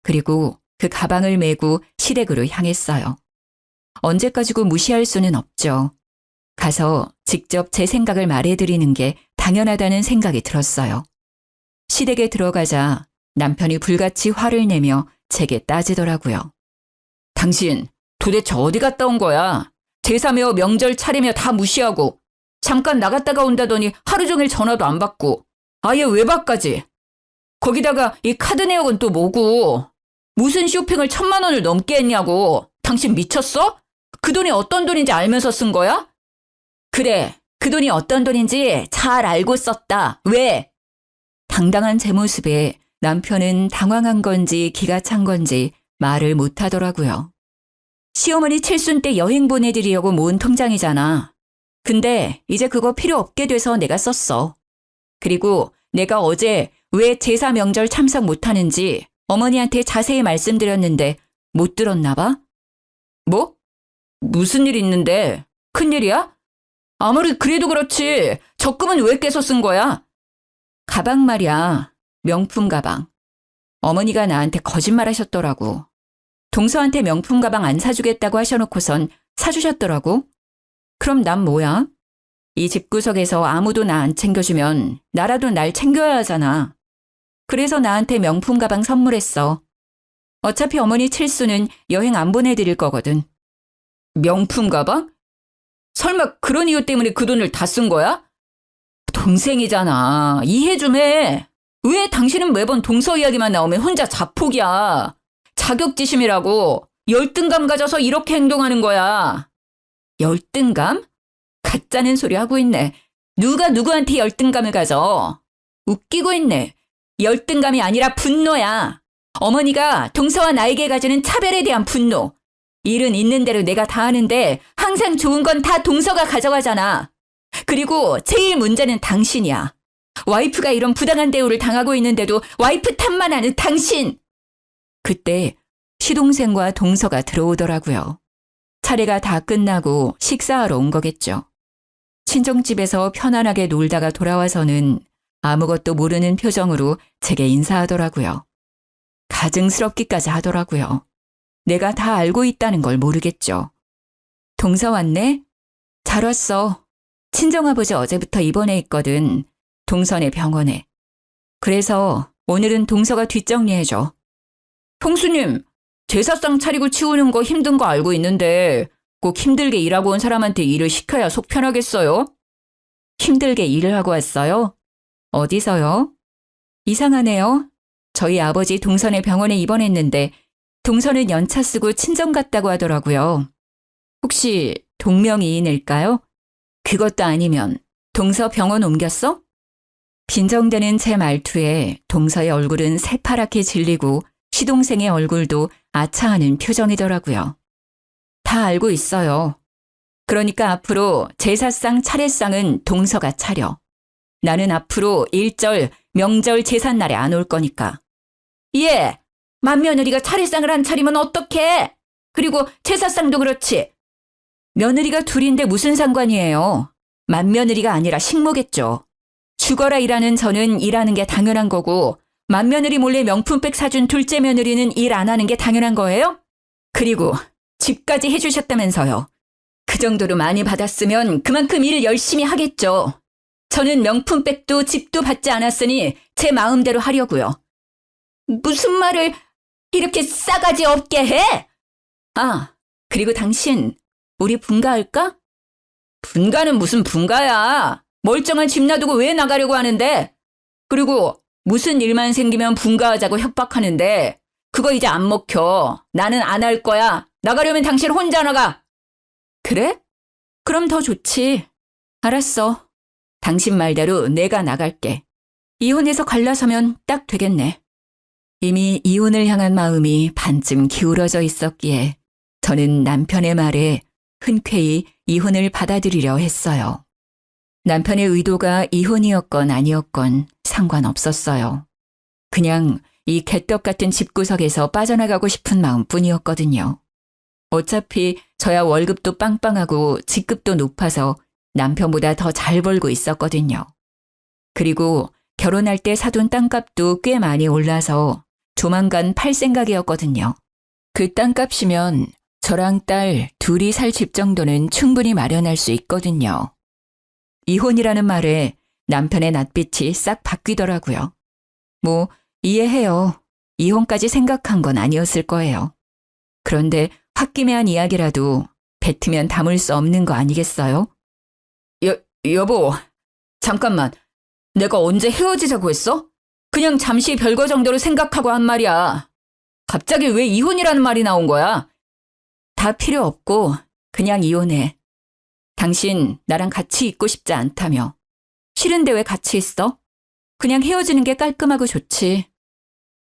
그리고 그 가방을 메고 시댁으로 향했어요. 언제까지고 무시할 수는 없죠. 가서 직접 제 생각을 말해드리는 게 당연하다는 생각이 들었어요. 시댁에 들어가자 남편이 불같이 화를 내며 제게 따지더라고요. 당신 도대체 어디 갔다 온 거야? 제사며 명절 차리며 다 무시하고 잠깐 나갔다가 온다더니 하루 종일 전화도 안 받고 아예 외박까지. 거기다가 이 카드 내역은 또 뭐고? 무슨 쇼핑을 1,000만 원을 넘게 했냐고. 당신 미쳤어? 그 돈이 어떤 돈인지 알면서 쓴 거야? 그래, 그 돈이 어떤 돈인지 잘 알고 썼다. 왜? 당당한 제 모습에 남편은 당황한 건지 기가 찬 건지 말을 못 하더라고요. 시어머니 칠순 때 여행 보내드리려고 모은 통장이잖아. 근데 이제 그거 필요 없게 돼서 내가 썼어. 그리고 내가 어제 왜 제사 명절 참석 못하는지 어머니한테 자세히 말씀드렸는데 못 들었나 봐? 뭐? 무슨 일 있는데? 큰일이야? 아무리 그래도 그렇지. 적금은 왜 깨서 쓴 거야? 가방 말이야. 명품 가방. 어머니가 나한테 거짓말하셨더라고. 동서한테 명품 가방 안 사주겠다고 하셔놓고선 사주셨더라고. 그럼 난 뭐야? 이 집구석에서 아무도 나 안 챙겨주면 나라도 날 챙겨야 하잖아. 그래서 나한테 명품 가방 선물했어. 어차피 어머니 칠수는 여행 안 보내드릴 거거든. 명품 가방? 설마 그런 이유 때문에 그 돈을 다 쓴 거야? 동생이잖아. 이해 좀 해. 왜 당신은 매번 동서 이야기만 나오면 혼자 자폭이야. 자격지심이라고. 열등감 가져서 이렇게 행동하는 거야. 열등감? 가짜는 소리 하고 있네. 누가 누구한테 열등감을 가져? 웃기고 있네. 열등감이 아니라 분노야. 어머니가 동서와 나에게 가지는 차별에 대한 분노. 일은 있는 대로 내가 다 하는데 항상 좋은 건 다 동서가 가져가잖아. 그리고 제일 문제는 당신이야. 와이프가 이런 부당한 대우를 당하고 있는데도 와이프 탓만 하는 당신. 그때 시동생과 동서가 들어오더라고요. 차례가 다 끝나고 식사하러 온 거겠죠. 친정집에서 편안하게 놀다가 돌아와서는 아무것도 모르는 표정으로 제게 인사하더라고요. 가증스럽기까지 하더라고요. 내가 다 알고 있다는 걸 모르겠죠. 동서 왔네? 잘 왔어. 친정아버지 어제부터 입원해 있거든. 동선의 병원에. 그래서 오늘은 동서가 뒷정리해줘. 형수님, 제사상 차리고 치우는 거 힘든 거 알고 있는데 꼭 힘들게 일하고 온 사람한테 일을 시켜야 속 편하겠어요? 힘들게 일을 하고 왔어요? 어디서요? 이상하네요. 저희 아버지 동선의 병원에 입원했는데 동선은 연차 쓰고 친정 갔다고 하더라고요. 혹시 동명이인일까요? 그것도 아니면 동서 병원 옮겼어? 빈정대는 제 말투에 동서의 얼굴은 새파랗게 질리고 시동생의 얼굴도 아차하는 표정이더라고요. 다 알고 있어요. 그러니까 앞으로 제사상 차례상은 동서가 차려. 나는 앞으로 일절 명절 제삿날에 안 올 거니까. 예, 맏며느리가 차례상을 안 차리면 어떡해? 그리고 제사상도 그렇지. 며느리가 둘인데 무슨 상관이에요? 맏며느리가 아니라 식모겠죠. 죽어라 일하는 저는 일하는 게 당연한 거고 맏며느리 몰래 명품백 사준 둘째 며느리는 일 안 하는 게 당연한 거예요? 그리고 집까지 해주셨다면서요. 그 정도로 많이 받았으면 그만큼 일 열심히 하겠죠. 저는 명품백도 집도 받지 않았으니 제 마음대로 하려고요. 무슨 말을 이렇게 싸가지 없게 해? 아, 그리고 당신 우리 분가할까? 분가는 무슨 분가야. 멀쩡한 집 놔두고 왜 나가려고 하는데? 그리고 무슨 일만 생기면 분가하자고 협박하는데 그거 이제 안 먹혀. 나는 안 할 거야. 나가려면 당신 혼자 나가. 그래? 그럼 더 좋지. 알았어. 당신 말대로 내가 나갈게. 이혼해서 갈라서면 딱 되겠네. 이미 이혼을 향한 마음이 반쯤 기울어져 있었기에 저는 남편의 말에 흔쾌히 이혼을 받아들이려 했어요. 남편의 의도가 이혼이었건 아니었건 상관없었어요. 그냥 이 개떡 같은 집구석에서 빠져나가고 싶은 마음뿐이었거든요. 어차피 저야 월급도 빵빵하고 직급도 높아서 남편보다 더 잘 벌고 있었거든요. 그리고 결혼할 때 사둔 땅값도 꽤 많이 올라서 조만간 팔 생각이었거든요. 그 땅값이면 저랑 딸 둘이 살 집 정도는 충분히 마련할 수 있거든요. 이혼이라는 말에 남편의 낯빛이 싹 바뀌더라고요. 뭐 이해해요. 이혼까지 생각한 건 아니었을 거예요. 그런데 홧김에한 이야기라도 뱉으면 담을 수 없는 거 아니겠어요? 여보, 잠깐만. 내가 언제 헤어지자고 했어? 그냥 잠시 별거 정도로 생각하고 한 말이야. 갑자기 왜 이혼이라는 말이 나온 거야? 다 필요 없고 그냥 이혼해. 당신 나랑 같이 있고 싶지 않다며. 싫은데 왜 같이 있어? 그냥 헤어지는 게 깔끔하고 좋지.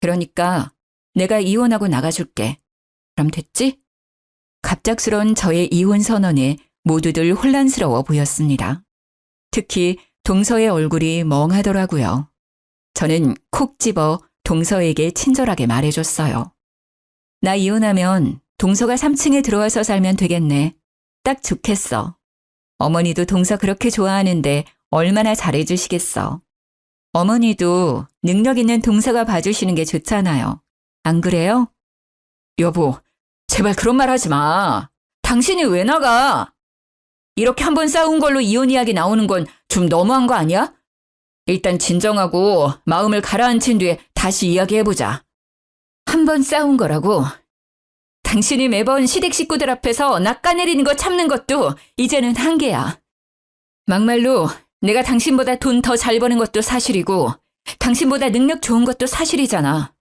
그러니까 내가 이혼하고 나가줄게. 그럼 됐지? 갑작스런 저의 이혼 선언에 모두들 혼란스러워 보였습니다. 특히 동서의 얼굴이 멍하더라고요. 저는 콕 집어 동서에게 친절하게 말해줬어요. 나 이혼하면 동서가 3층에 들어와서 살면 되겠네. 딱 좋겠어. 어머니도 동서 그렇게 좋아하는데 얼마나 잘해주시겠어. 어머니도 능력 있는 동서가 봐주시는 게 좋잖아요. 안 그래요? 여보, 제발 그런 말 하지 마. 당신이 왜 나가? 이렇게 한번 싸운 걸로 이혼 이야기 나오는 건 좀 너무한 거 아니야? 일단 진정하고 마음을 가라앉힌 뒤에 다시 이야기해보자. 한 번 싸운 거라고. 당신이 매번 시댁 식구들 앞에서 낚아내리는 거 참는 것도 이제는 한계야. 막말로 내가 당신보다 돈 더 잘 버는 것도 사실이고 당신보다 능력 좋은 것도 사실이잖아.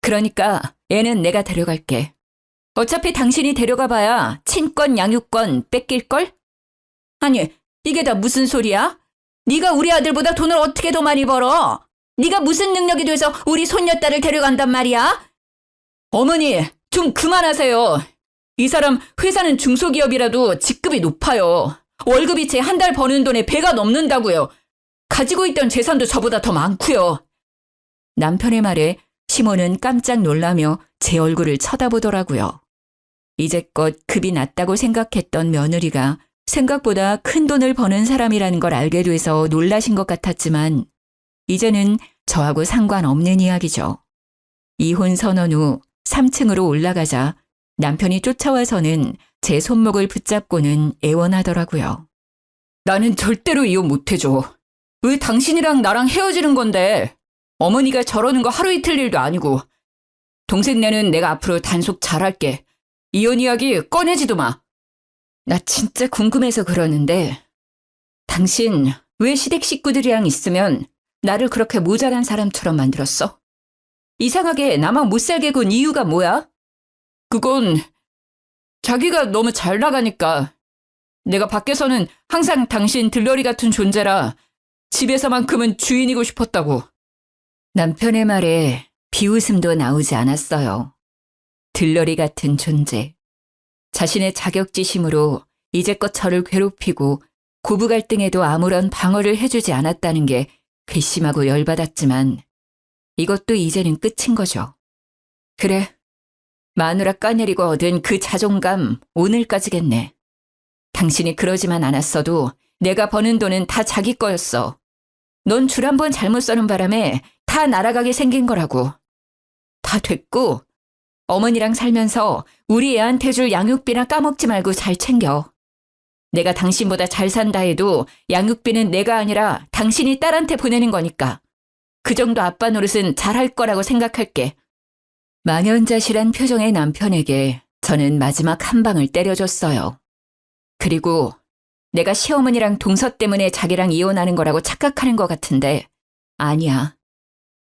그러니까 애는 내가 데려갈게. 어차피 당신이 데려가봐야 친권 양육권 뺏길걸? 아니, 이게 다 무슨 소리야? 네가 우리 아들보다 돈을 어떻게 더 많이 벌어? 네가 무슨 능력이 돼서 우리 손녀딸을 데려간단 말이야? 어머니, 좀 그만하세요. 이 사람 회사는 중소기업이라도 직급이 높아요. 월급이 제 한 달 버는 돈의 배가 넘는다고요. 가지고 있던 재산도 저보다 더 많고요. 남편의 말에 시몬은 깜짝 놀라며 제 얼굴을 쳐다보더라고요. 이제껏 급이 낮다고 생각했던 며느리가 생각보다 큰 돈을 버는 사람이라는 걸 알게 돼서 놀라신 것 같았지만 이제는 저하고 상관없는 이야기죠. 이혼 선언 후 3층으로 올라가자 남편이 쫓아와서는 제 손목을 붙잡고는 애원하더라고요. 나는 절대로 이혼 못해줘. 왜 당신이랑 나랑 헤어지는 건데? 어머니가 저러는 거 하루 이틀 일도 아니고. 동생네는 내가 앞으로 단속 잘할게. 이혼 이야기 꺼내지도 마. 나 진짜 궁금해서 그러는데 당신 왜 시댁 식구들이랑 있으면 나를 그렇게 모자란 사람처럼 만들었어? 이상하게 나만 못 살게 군 이유가 뭐야? 그건 자기가 너무 잘 나가니까. 내가 밖에서는 항상 당신 들러리 같은 존재라 집에서만큼은 주인이고 싶었다고. 남편의 말에 비웃음도 나오지 않았어요. 들러리 같은 존재. 자신의 자격지심으로 이제껏 저를 괴롭히고 고부 갈등에도 아무런 방어를 해주지 않았다는 게 괘씸하고 열받았지만 이것도 이제는 끝인 거죠. 그래, 마누라 까내리고 얻은 그 자존감 오늘까지겠네. 당신이 그러지만 않았어도 내가 버는 돈은 다 자기 거였어. 넌 줄 한 번 잘못 써는 바람에 다 날아가게 생긴 거라고. 다 됐고 어머니랑 살면서 우리 애한테 줄 양육비나 까먹지 말고 잘 챙겨. 내가 당신보다 잘 산다 해도 양육비는 내가 아니라 당신이 딸한테 보내는 거니까. 그 정도 아빠 노릇은 잘할 거라고 생각할게. 망연자실한 표정의 남편에게 저는 마지막 한 방을 때려줬어요. 그리고 내가 시어머니랑 동서 때문에 자기랑 이혼하는 거라고 착각하는 것 같은데 아니야.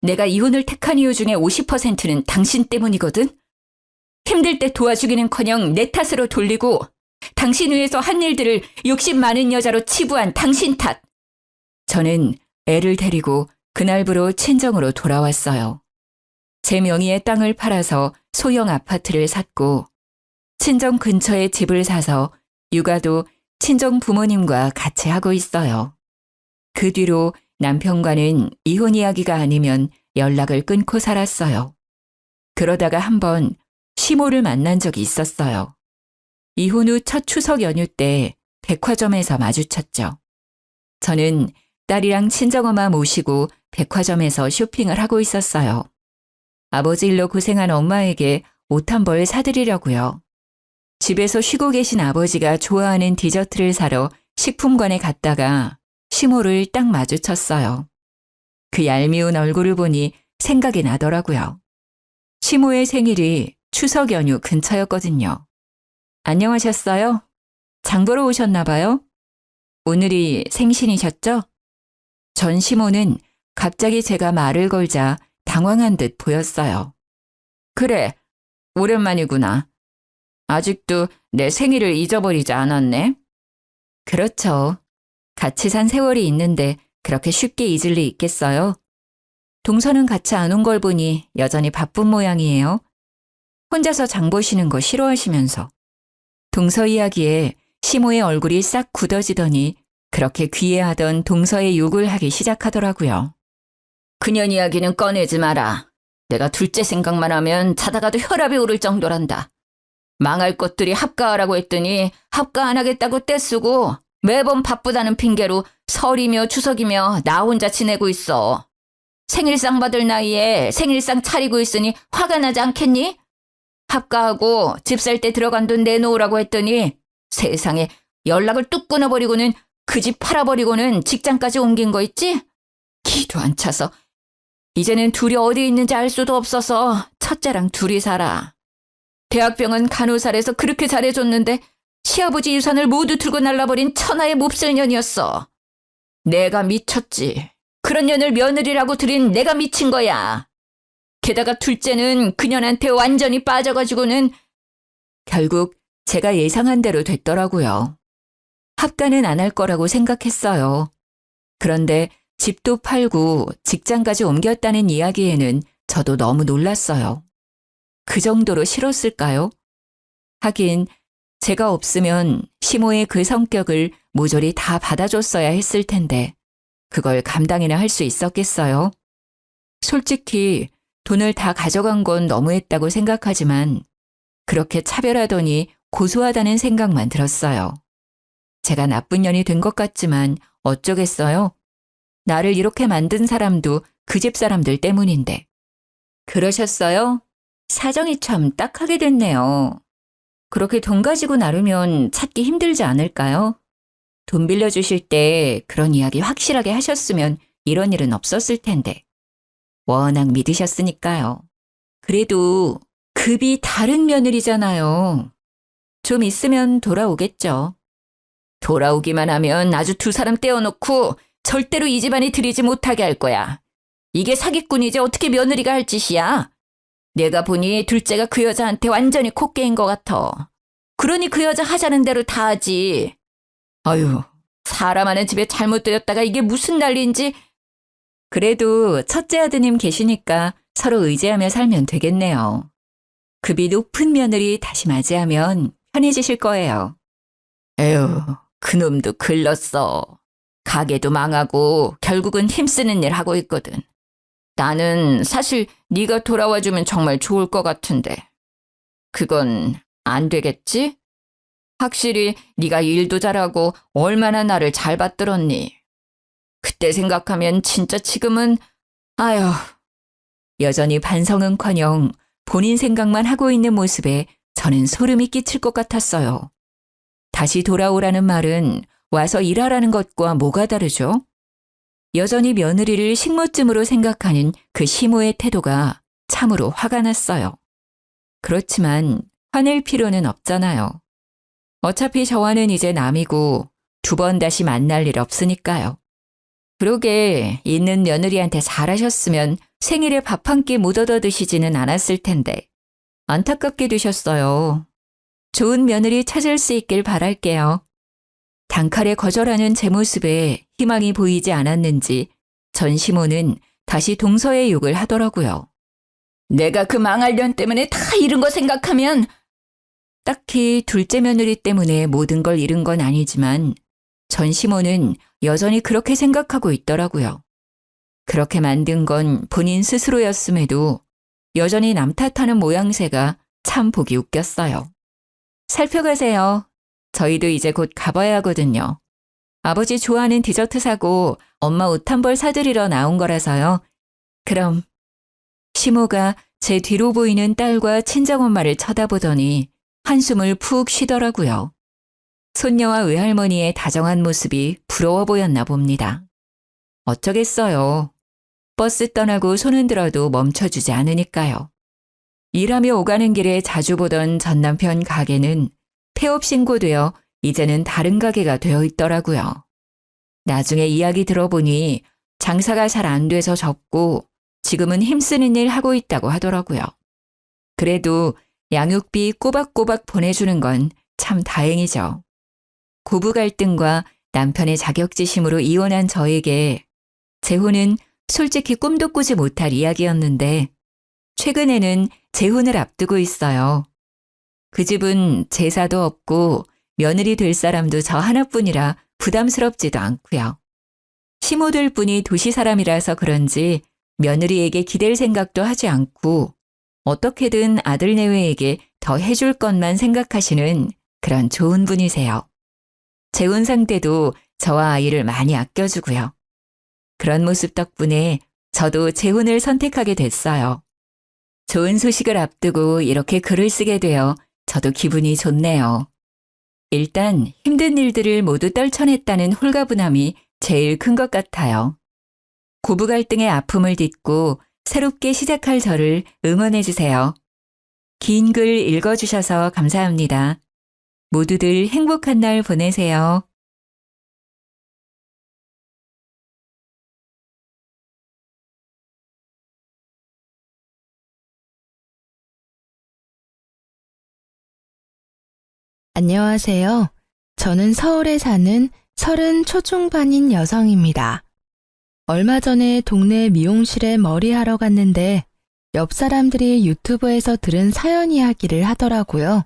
내가 이혼을 택한 이유 중에 50%는 당신 때문이거든? 힘들 때 도와주기는커녕 내 탓으로 돌리고 당신 위해서 한 일들을 욕심 많은 여자로 치부한 당신 탓. 저는 애를 데리고 그날부로 친정으로 돌아왔어요. 제 명의의 땅을 팔아서 소형 아파트를 샀고 친정 근처에 집을 사서 육아도 친정 부모님과 같이 하고 있어요. 그 뒤로 남편과는 이혼 이야기가 아니면 연락을 끊고 살았어요. 그러다가 한번 시모를 만난 적이 있었어요. 이혼 후 첫 추석 연휴 때 백화점에서 마주쳤죠. 저는 딸이랑 친정엄마 모시고 백화점에서 쇼핑을 하고 있었어요. 아버지 일로 고생한 엄마에게 옷 한 벌 사드리려고요. 집에서 쉬고 계신 아버지가 좋아하는 디저트를 사러 식품관에 갔다가 시모를 딱 마주쳤어요. 그 얄미운 얼굴을 보니 생각이 나더라고요. 시모의 생일이 추석 연휴 근처였거든요. 안녕하셨어요? 장 보러 오셨나 봐요? 오늘이 생신이셨죠? 전 시모는 갑자기 제가 말을 걸자 당황한 듯 보였어요. 그래, 오랜만이구나. 아직도 내 생일을 잊어버리지 않았네? 그렇죠. 같이 산 세월이 있는데 그렇게 쉽게 잊을 리 있겠어요? 동서는 같이 안 온 걸 보니 여전히 바쁜 모양이에요. 혼자서 장 보시는 거 싫어하시면서. 동서 이야기에 시모의 얼굴이 싹 굳어지더니 그렇게 귀해하던 동서의 욕을 하기 시작하더라고요. 그년 이야기는 꺼내지 마라. 내가 둘째 생각만 하면 자다가도 혈압이 오를 정도란다. 망할 것들이 합가하라고 했더니 합가 안 하겠다고 떼쓰고 매번 바쁘다는 핑계로 설이며 추석이며 나 혼자 지내고 있어. 생일상 받을 나이에 생일상 차리고 있으니 화가 나지 않겠니? 합가하고 집 살 때 들어간 돈 내놓으라고 했더니 세상에 연락을 뚝 끊어버리고는 그 집 팔아버리고는 직장까지 옮긴 거 있지? 기도 안 차서 이제는 둘이 어디 있는지 알 수도 없어서 첫째랑 둘이 살아. 대학병원 간호사래서 그렇게 잘해줬는데 시아버지 유산을 모두 들고 날라버린 천하의 몹쓸 년이었어. 내가 미쳤지. 그런 년을 며느리라고 들인 내가 미친 거야. 게다가 둘째는 그년한테 완전히 빠져가지고는 결국 제가 예상한 대로 됐더라고요. 합가는 안 할 거라고 생각했어요. 그런데 집도 팔고 직장까지 옮겼다는 이야기에는 저도 너무 놀랐어요. 그 정도로 싫었을까요? 하긴 제가 없으면 시모의 그 성격을 모조리 다 받아줬어야 했을 텐데 그걸 감당이나 할 수 있었겠어요? 솔직히 돈을 다 가져간 건 너무했다고 생각하지만 그렇게 차별하더니 고소하다는 생각만 들었어요. 제가 나쁜 년이 된 것 같지만 어쩌겠어요? 나를 이렇게 만든 사람도 그 집 사람들 때문인데. 그러셨어요? 사정이 참 딱하게 됐네요. 그렇게 돈 가지고 나르면 찾기 힘들지 않을까요? 돈 빌려주실 때 그런 이야기 확실하게 하셨으면 이런 일은 없었을 텐데. 워낙 믿으셨으니까요. 그래도 급이 다른 며느리잖아요. 좀 있으면 돌아오겠죠. 돌아오기만 하면 아주 두 사람 떼어놓고 절대로 이 집안에 들이지 못하게 할 거야. 이게 사기꾼이지 어떻게 며느리가 할 짓이야. 내가 보니 둘째가 그 여자한테 완전히 코 깨인 것 같아. 그러니 그 여자 하자는 대로 다 하지. 아유, 사람 하는 집에 잘못 들였다가 이게 무슨 난리인지. 그래도 첫째 아드님 계시니까 서로 의지하며 살면 되겠네요. 급이 높은 며느리 다시 맞이하면 편해지실 거예요. 에휴, 그놈도 글렀어. 가게도 망하고 결국은 힘쓰는 일 하고 있거든. 나는 사실 네가 돌아와주면 정말 좋을 것 같은데. 그건 안 되겠지? 확실히 네가 일도 잘하고 얼마나 나를 잘 받들었니. 그때 생각하면 진짜 지금은 아휴. 여전히 반성은커녕 본인 생각만 하고 있는 모습에 저는 소름이 끼칠 것 같았어요. 다시 돌아오라는 말은 와서 일하라는 것과 뭐가 다르죠? 여전히 며느리를 식모쯤으로 생각하는 그 시모의 태도가 참으로 화가 났어요. 그렇지만 화낼 필요는 없잖아요. 어차피 저와는 이제 남이고 2번 다시 만날 일 없으니까요. 그러게 있는 며느리한테 잘하셨으면 생일에 밥 한 끼 못 얻어 드시지는 않았을 텐데 안타깝게 되셨어요. 좋은 며느리 찾을 수 있길 바랄게요. 단칼에 거절하는 제 모습에 희망이 보이지 않았는지 전 시모는 다시 동서의 욕을 하더라고요. 내가 그 망할 년 때문에 다 잃은 거 생각하면 딱히 둘째 며느리 때문에 모든 걸 잃은 건 아니지만 전 시모는 여전히 그렇게 생각하고 있더라고요. 그렇게 만든 건 본인 스스로였음에도 여전히 남 탓하는 모양새가 참 보기 웃겼어요. 살펴가세요. 저희도 이제 곧 가봐야 하거든요. 아버지 좋아하는 디저트 사고 엄마 옷 한 벌 사드리러 나온 거라서요. 그럼. 시모가 제 뒤로 보이는 딸과 친정엄마를 쳐다보더니 한숨을 푹 쉬더라고요. 손녀와 외할머니의 다정한 모습이 부러워 보였나 봅니다. 어쩌겠어요. 버스 떠나고 손 흔들어도 멈춰주지 않으니까요. 일하며 오가는 길에 자주 보던 전 남편 가게는 폐업 신고되어 이제는 다른 가게가 되어 있더라고요. 나중에 이야기 들어보니 장사가 잘 안 돼서 접고 지금은 힘쓰는 일 하고 있다고 하더라고요. 그래도 양육비 꼬박꼬박 보내주는 건 참 다행이죠. 고부 갈등과 남편의 자격지심으로 이혼한 저에게 재혼은 솔직히 꿈도 꾸지 못할 이야기였는데 최근에는 재혼을 앞두고 있어요. 그 집은 제사도 없고 며느리 될 사람도 저 하나뿐이라 부담스럽지도 않고요. 시모들 뿐이 도시 사람이라서 그런지 며느리에게 기댈 생각도 하지 않고 어떻게든 아들 내외에게 더 해줄 것만 생각하시는 그런 좋은 분이세요. 재혼 상태도 저와 아이를 많이 아껴주고요. 그런 모습 덕분에 저도 재혼을 선택하게 됐어요. 좋은 소식을 앞두고 이렇게 글을 쓰게 되어 저도 기분이 좋네요. 일단 힘든 일들을 모두 떨쳐냈다는 홀가분함이 제일 큰 것 같아요. 고부 갈등의 아픔을 딛고 새롭게 시작할 저를 응원해주세요. 긴 글 읽어주셔서 감사합니다. 모두들 행복한 날 보내세요. 안녕하세요. 저는 서울에 사는 30 초중반인 여성입니다. 얼마 전에 동네 미용실에 머리하러 갔는데 옆 사람들이 유튜브에서 들은 사연 이야기를 하더라고요.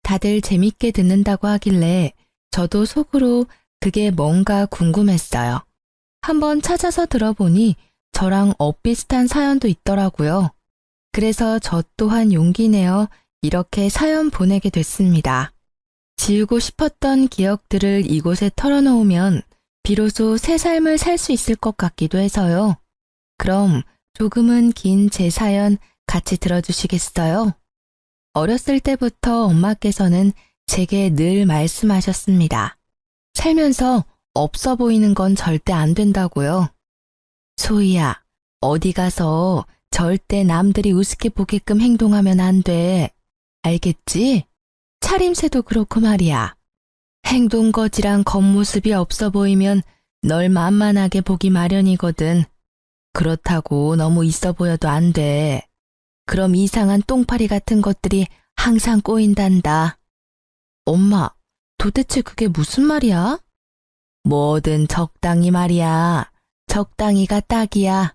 다들 재밌게 듣는다고 하길래 저도 속으로 그게 뭔가 궁금했어요. 한번 찾아서 들어보니 저랑 엇비슷한 사연도 있더라고요. 그래서 저 또한 용기 내어 이렇게 사연 보내게 됐습니다. 지우고 싶었던 기억들을 이곳에 털어놓으면 비로소 새 삶을 살 수 있을 것 같기도 해서요. 그럼 조금은 긴 제 사연 같이 들어주시겠어요? 어렸을 때부터 엄마께서는 제게 늘 말씀하셨습니다. 살면서 없어 보이는 건 절대 안 된다고요. 소희야, 어디 가서 절대 남들이 우습게 보게끔 행동하면 안 돼. 알겠지? 차림새도 그렇고 말이야. 행동거지랑 겉모습이 없어 보이면 널 만만하게 보기 마련이거든. 그렇다고 너무 있어 보여도 안 돼. 그럼 이상한 똥파리 같은 것들이 항상 꼬인단다. 엄마, 도대체 그게 무슨 말이야? 뭐든 적당히 말이야. 적당히가 딱이야.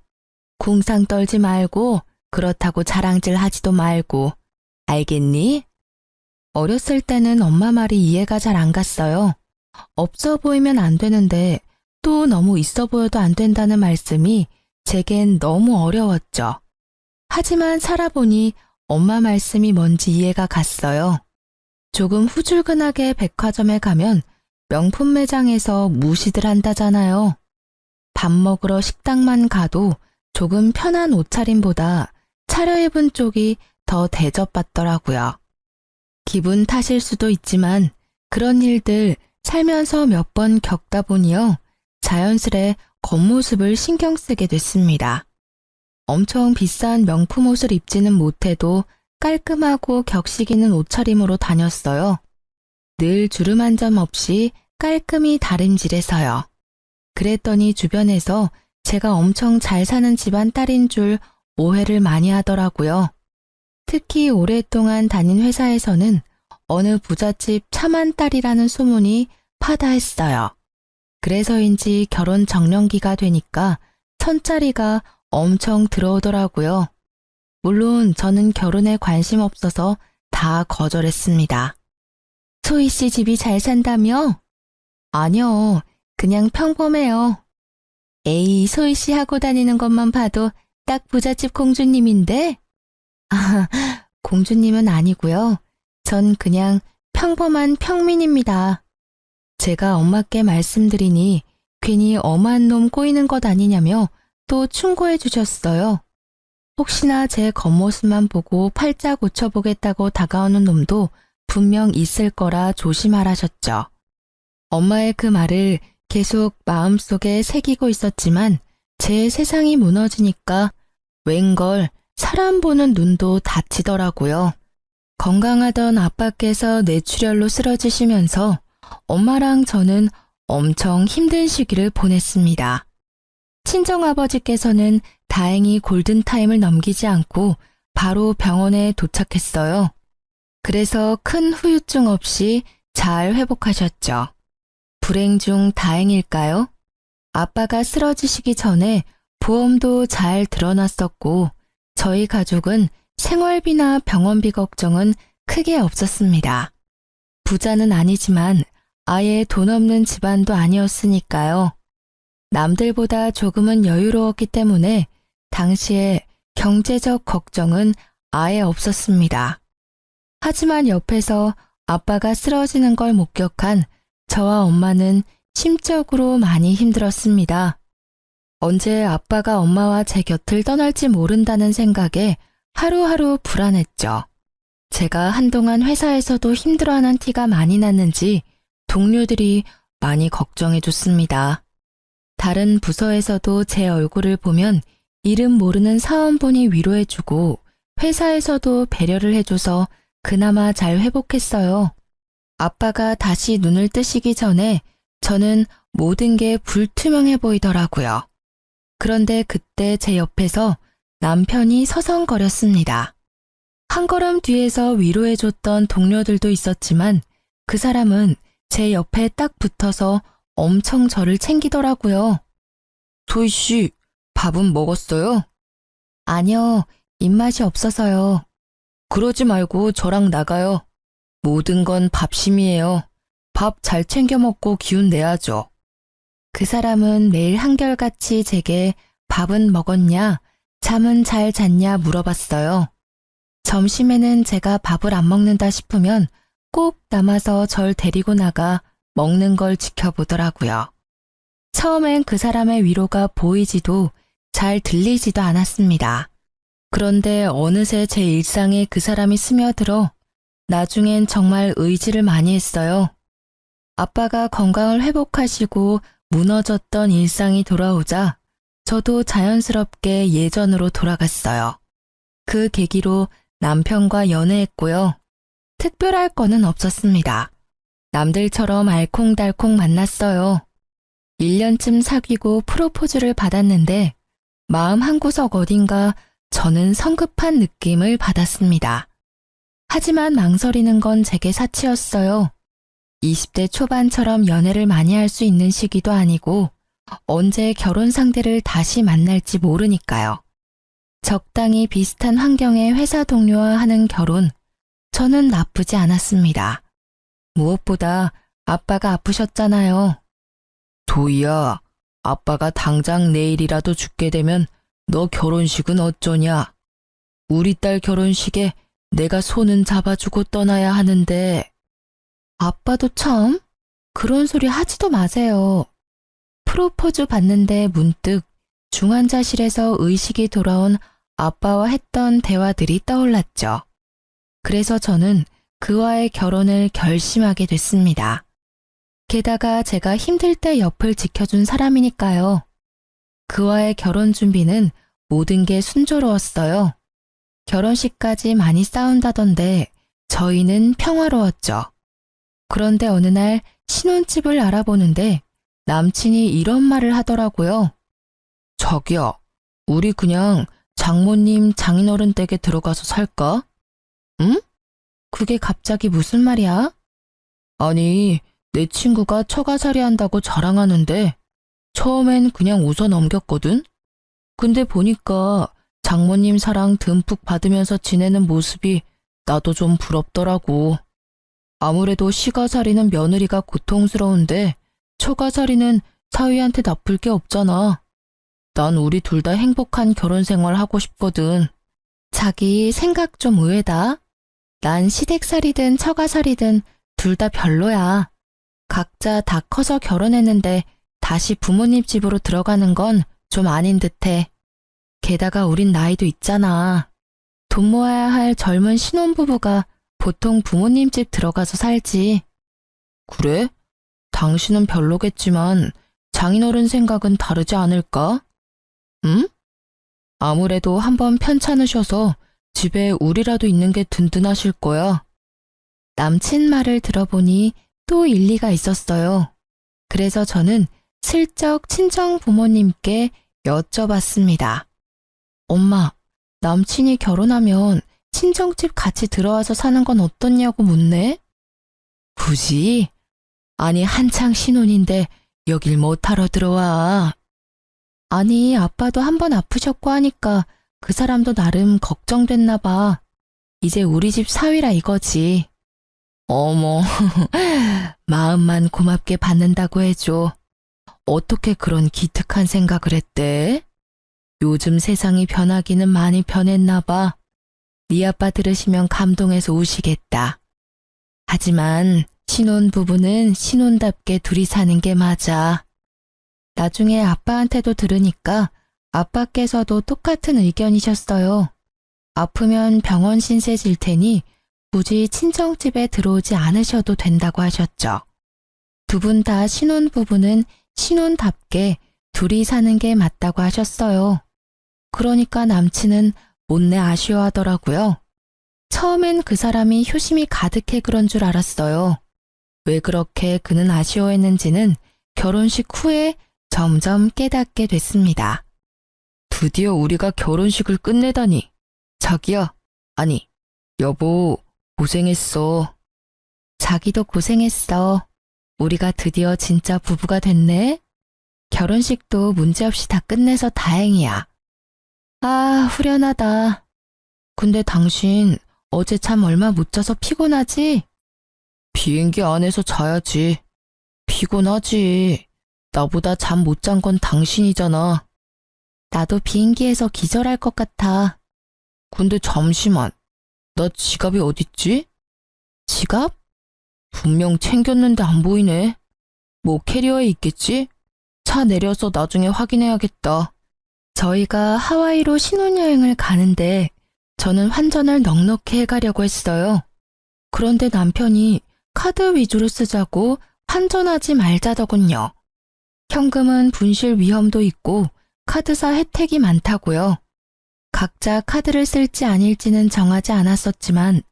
궁상 떨지 말고 그렇다고 자랑질 하지도 말고. 알겠니? 어렸을 때는 엄마 말이 이해가 잘 안 갔어요. 없어 보이면 안 되는데 또 너무 있어 보여도 안 된다는 말씀이 제겐 너무 어려웠죠. 하지만 살아보니 엄마 말씀이 뭔지 이해가 갔어요. 조금 후줄근하게 백화점에 가면 명품 매장에서 무시들 한다잖아요. 밥 먹으러 식당만 가도 조금 편한 옷차림보다 차려입은 쪽이 더 대접받더라고요. 기분 탓일 수도 있지만 그런 일들 살면서 몇 번 겪다 보니요. 자연스레 겉모습을 신경 쓰게 됐습니다. 엄청 비싼 명품 옷을 입지는 못해도 깔끔하고 격식 있는 옷차림으로 다녔어요. 늘 주름 한 점 없이 깔끔히 다림질해서요. 그랬더니 주변에서 제가 엄청 잘 사는 집안 딸인 줄 오해를 많이 하더라고요. 특히 오랫동안 다닌 회사에서는 어느 부잣집 차만 딸이라는 소문이 파다했어요. 그래서인지 결혼 정년기가 되니까 천짜리가 엄청 들어오더라고요. 물론 저는 결혼에 관심 없어서 다 거절했습니다. 소희 씨 집이 잘 산다며? 아니요, 그냥 평범해요. 에이, 소희 씨 하고 다니는 것만 봐도 딱 부잣집 공주님인데? 아, 공주님은 아니고요. 전 그냥 평범한 평민입니다. 제가 엄마께 말씀드리니 괜히 엄한 놈 꼬이는 것 아니냐며 또 충고해 주셨어요. 혹시나 제 겉모습만 보고 팔자 고쳐보겠다고 다가오는 놈도 분명 있을 거라 조심하라셨죠. 엄마의 그 말을 계속 마음속에 새기고 있었지만 제 세상이 무너지니까 웬걸 사람 보는 눈도 다치더라고요. 건강하던 아빠께서 뇌출혈로 쓰러지시면서 엄마랑 저는 엄청 힘든 시기를 보냈습니다. 친정아버지께서는 다행히 골든타임을 넘기지 않고 바로 병원에 도착했어요. 그래서 큰 후유증 없이 잘 회복하셨죠. 불행 중 다행일까요? 아빠가 쓰러지시기 전에 보험도 잘 드러났었고 저희 가족은 생활비나 병원비 걱정은 크게 없었습니다. 부자는 아니지만 아예 돈 없는 집안도 아니었으니까요. 남들보다 조금은 여유로웠기 때문에 당시에 경제적 걱정은 아예 없었습니다. 하지만 옆에서 아빠가 쓰러지는 걸 목격한 저와 엄마는 심적으로 많이 힘들었습니다. 언제 아빠가 엄마와 제 곁을 떠날지 모른다는 생각에 하루하루 불안했죠. 제가 한동안 회사에서도 힘들어하는 티가 많이 났는지 동료들이 많이 걱정해줬습니다. 다른 부서에서도 제 얼굴을 보면 이름 모르는 사원분이 위로해주고 회사에서도 배려를 해줘서 그나마 잘 회복했어요. 아빠가 다시 눈을 뜨시기 전에 저는 모든 게 불투명해 보이더라고요. 그런데 그때 제 옆에서 남편이 서성거렸습니다. 한 걸음 뒤에서 위로해줬던 동료들도 있었지만 그 사람은 제 옆에 딱 붙어서 엄청 저를 챙기더라고요. 소희 씨, 밥은 먹었어요? 아니요, 입맛이 없어서요. 그러지 말고 저랑 나가요. 모든 건 밥심이에요. 밥 잘 챙겨 먹고 기운 내야죠. 그 사람은 매일 한결같이 제게 밥은 먹었냐, 잠은 잘 잤냐 물어봤어요. 점심에는 제가 밥을 안 먹는다 싶으면 꼭 남아서 절 데리고 나가 먹는 걸 지켜보더라고요. 처음엔 그 사람의 위로가 보이지도 잘 들리지도 않았습니다. 그런데 어느새 제 일상에 그 사람이 스며들어 나중엔 정말 의지를 많이 했어요. 아빠가 건강을 회복하시고 무너졌던 일상이 돌아오자 저도 자연스럽게 예전으로 돌아갔어요. 그 계기로 남편과 연애했고요. 특별할 거는 없었습니다. 남들처럼 알콩달콩 만났어요. 1년쯤 사귀고 프로포즈를 받았는데 마음 한구석 어딘가 저는 성급한 느낌을 받았습니다. 하지만 망설이는 건 제게 사치였어요. 20대 초반처럼 연애를 많이 할 수 있는 시기도 아니고 언제 결혼 상대를 다시 만날지 모르니까요. 적당히 비슷한 환경의 회사 동료와 하는 결혼, 저는 나쁘지 않았습니다. 무엇보다 아빠가 아프셨잖아요. 도희야, 아빠가 당장 내일이라도 죽게 되면 너 결혼식은 어쩌냐? 우리 딸 결혼식에 내가 손은 잡아주고 떠나야 하는데. 아빠도 참 그런 소리 하지도 마세요. 프로포즈 받는데 문득 중환자실에서 의식이 돌아온 아빠와 했던 대화들이 떠올랐죠. 그래서 저는 그와의 결혼을 결심하게 됐습니다. 게다가 제가 힘들 때 옆을 지켜준 사람이니까요. 그와의 결혼 준비는 모든 게 순조로웠어요. 결혼식까지 많이 싸운다던데 저희는 평화로웠죠. 그런데 어느 날 신혼집을 알아보는데 남친이 이런 말을 하더라고요. 자기야, 우리 그냥 장모님 장인어른 댁에 들어가서 살까? 응? 그게 갑자기 무슨 말이야? 아니, 내 친구가 처가살이 한다고 자랑하는데 처음엔 그냥 웃어 넘겼거든? 근데 보니까 장모님 사랑 듬뿍 받으면서 지내는 모습이 나도 좀 부럽더라고. 아무래도 시가살이는 며느리가 고통스러운데 처가살이는 사위한테 나쁠 게 없잖아. 난 우리 둘 다 행복한 결혼 생활 하고 싶거든. 자기 생각 좀 의외다. 난 시댁살이든 처가살이든 둘 다 별로야. 각자 다 커서 결혼했는데 다시 부모님 집으로 들어가는 건 좀 아닌 듯해. 게다가 우린 나이도 있잖아. 돈 모아야 할 젊은 신혼부부가 보통 부모님 집 들어가서 살지. 그래? 당신은 별로겠지만 장인어른 생각은 다르지 않을까? 응? 아무래도 한번 편찮으셔서 집에 우리라도 있는 게 든든하실 거야. 남친 말을 들어보니 또 일리가 있었어요. 그래서 저는 슬쩍 친정 부모님께 여쭤봤습니다. 엄마, 남친이 결혼하면 친정집 같이 들어와서 사는 건 어떻냐고 묻네? 굳이? 아니, 한창 신혼인데 여길 못하러 들어와. 아니, 아빠도 한번 아프셨고 하니까 그 사람도 나름 걱정됐나 봐. 이제 우리 집 사위라 이거지. 어머, 마음만 고맙게 받는다고 해줘. 어떻게 그런 기특한 생각을 했대? 요즘 세상이 변하기는 많이 변했나 봐. 네 아빠 들으시면 감동해서 우시겠다. 하지만 신혼부부는 신혼답게 둘이 사는 게 맞아. 나중에 아빠한테도 들으니까 아빠께서도 똑같은 의견이셨어요. 아프면 병원 신세 질 테니 굳이 친정집에 들어오지 않으셔도 된다고 하셨죠. 두 분 다 신혼부부는 신혼답게 둘이 사는 게 맞다고 하셨어요. 그러니까 남친은 못내 아쉬워하더라고요. 처음엔 그 사람이 효심이 가득해 그런 줄 알았어요. 왜 그렇게 그는 아쉬워했는지는 결혼식 후에 점점 깨닫게 됐습니다. 드디어 우리가 결혼식을 끝내다니. 자기야, 아니, 여보, 고생했어. 자기도 고생했어. 우리가 드디어 진짜 부부가 됐네. 결혼식도 문제없이 다 끝내서 다행이야. 아, 후련하다. 근데 당신 어제 잠 얼마 못 자서 피곤하지? 비행기 안에서 자야지. 피곤하지. 나보다 잠 못 잔 건 당신이잖아. 나도 비행기에서 기절할 것 같아. 근데 잠시만. 나 지갑이 어딨지? 지갑? 분명 챙겼는데 안 보이네. 뭐 캐리어에 있겠지? 차 내려서 나중에 확인해야겠다. 저희가 하와이로 신혼여행을 가는데 저는 환전을 넉넉히 해가려고 했어요. 그런데 남편이 카드 위주로 쓰자고 환전하지 말자더군요. 현금은 분실 위험도 있고 카드사 혜택이 많다고요. 각자 카드를 쓸지 아닐지는 정하지 않았었지만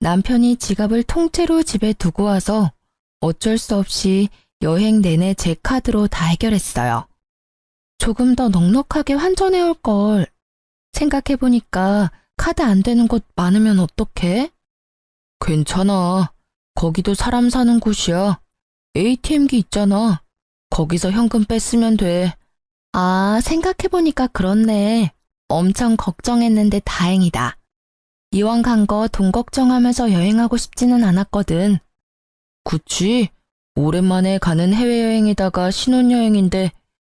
남편이 지갑을 통째로 집에 두고 와서 어쩔 수 없이 여행 내내 제 카드로 다 해결했어요. 조금 더 넉넉하게 환전해올 걸. 생각해보니까 카드 안 되는 곳 많으면 어떡해? 괜찮아. 거기도 사람 사는 곳이야. ATM기 있잖아. 거기서 현금 뺐으면 돼. 아, 생각해보니까 그렇네. 엄청 걱정했는데 다행이다. 이왕 간 거 돈 걱정하면서 여행하고 싶지는 않았거든. 그치? 오랜만에 가는 해외여행에다가 신혼여행인데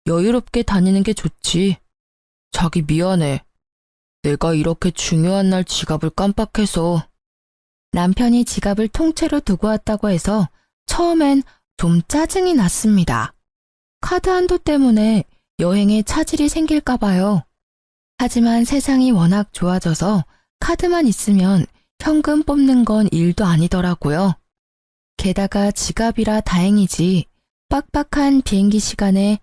여유롭게 다니는 게 좋지. 자기 미안해. 내가 이렇게 중요한 날 지갑을 깜빡해서. 남편이 지갑을 통째로 두고 왔다고 해서 처음엔 좀 짜증이 났습니다. 카드 한도 때문에 여행에 차질이 생길까 봐요. 하지만 세상이 워낙 좋아져서 카드만 있으면 현금 뽑는 건 일도 아니더라고요. 게다가 지갑이라 다행이지 빡빡한 비행기 시간에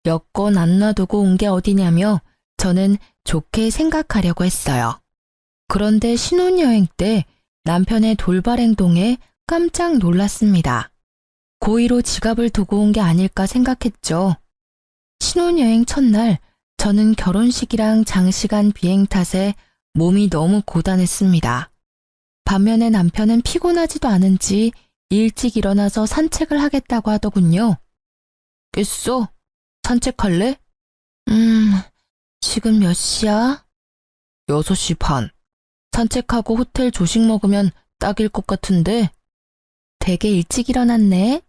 여권 안 놔두고 온 게 어디냐며 저는 좋게 생각하려고 했어요. 그런데 신혼여행 때 남편의 돌발 행동에 깜짝 놀랐습니다. 고의로 지갑을 두고 온 게 아닐까 생각했죠. 신혼여행 첫날 저는 결혼식이랑 장시간 비행 탓에 몸이 너무 고단했습니다. 반면에 남편은 피곤하지도 않은지 일찍 일어나서 산책을 하겠다고 하더군요. 깼어? 산책할래? 지금 몇 시야? 6시 반. 산책하고 호텔 조식 먹으면 딱일 것 같은데. 되게 일찍 일어났네.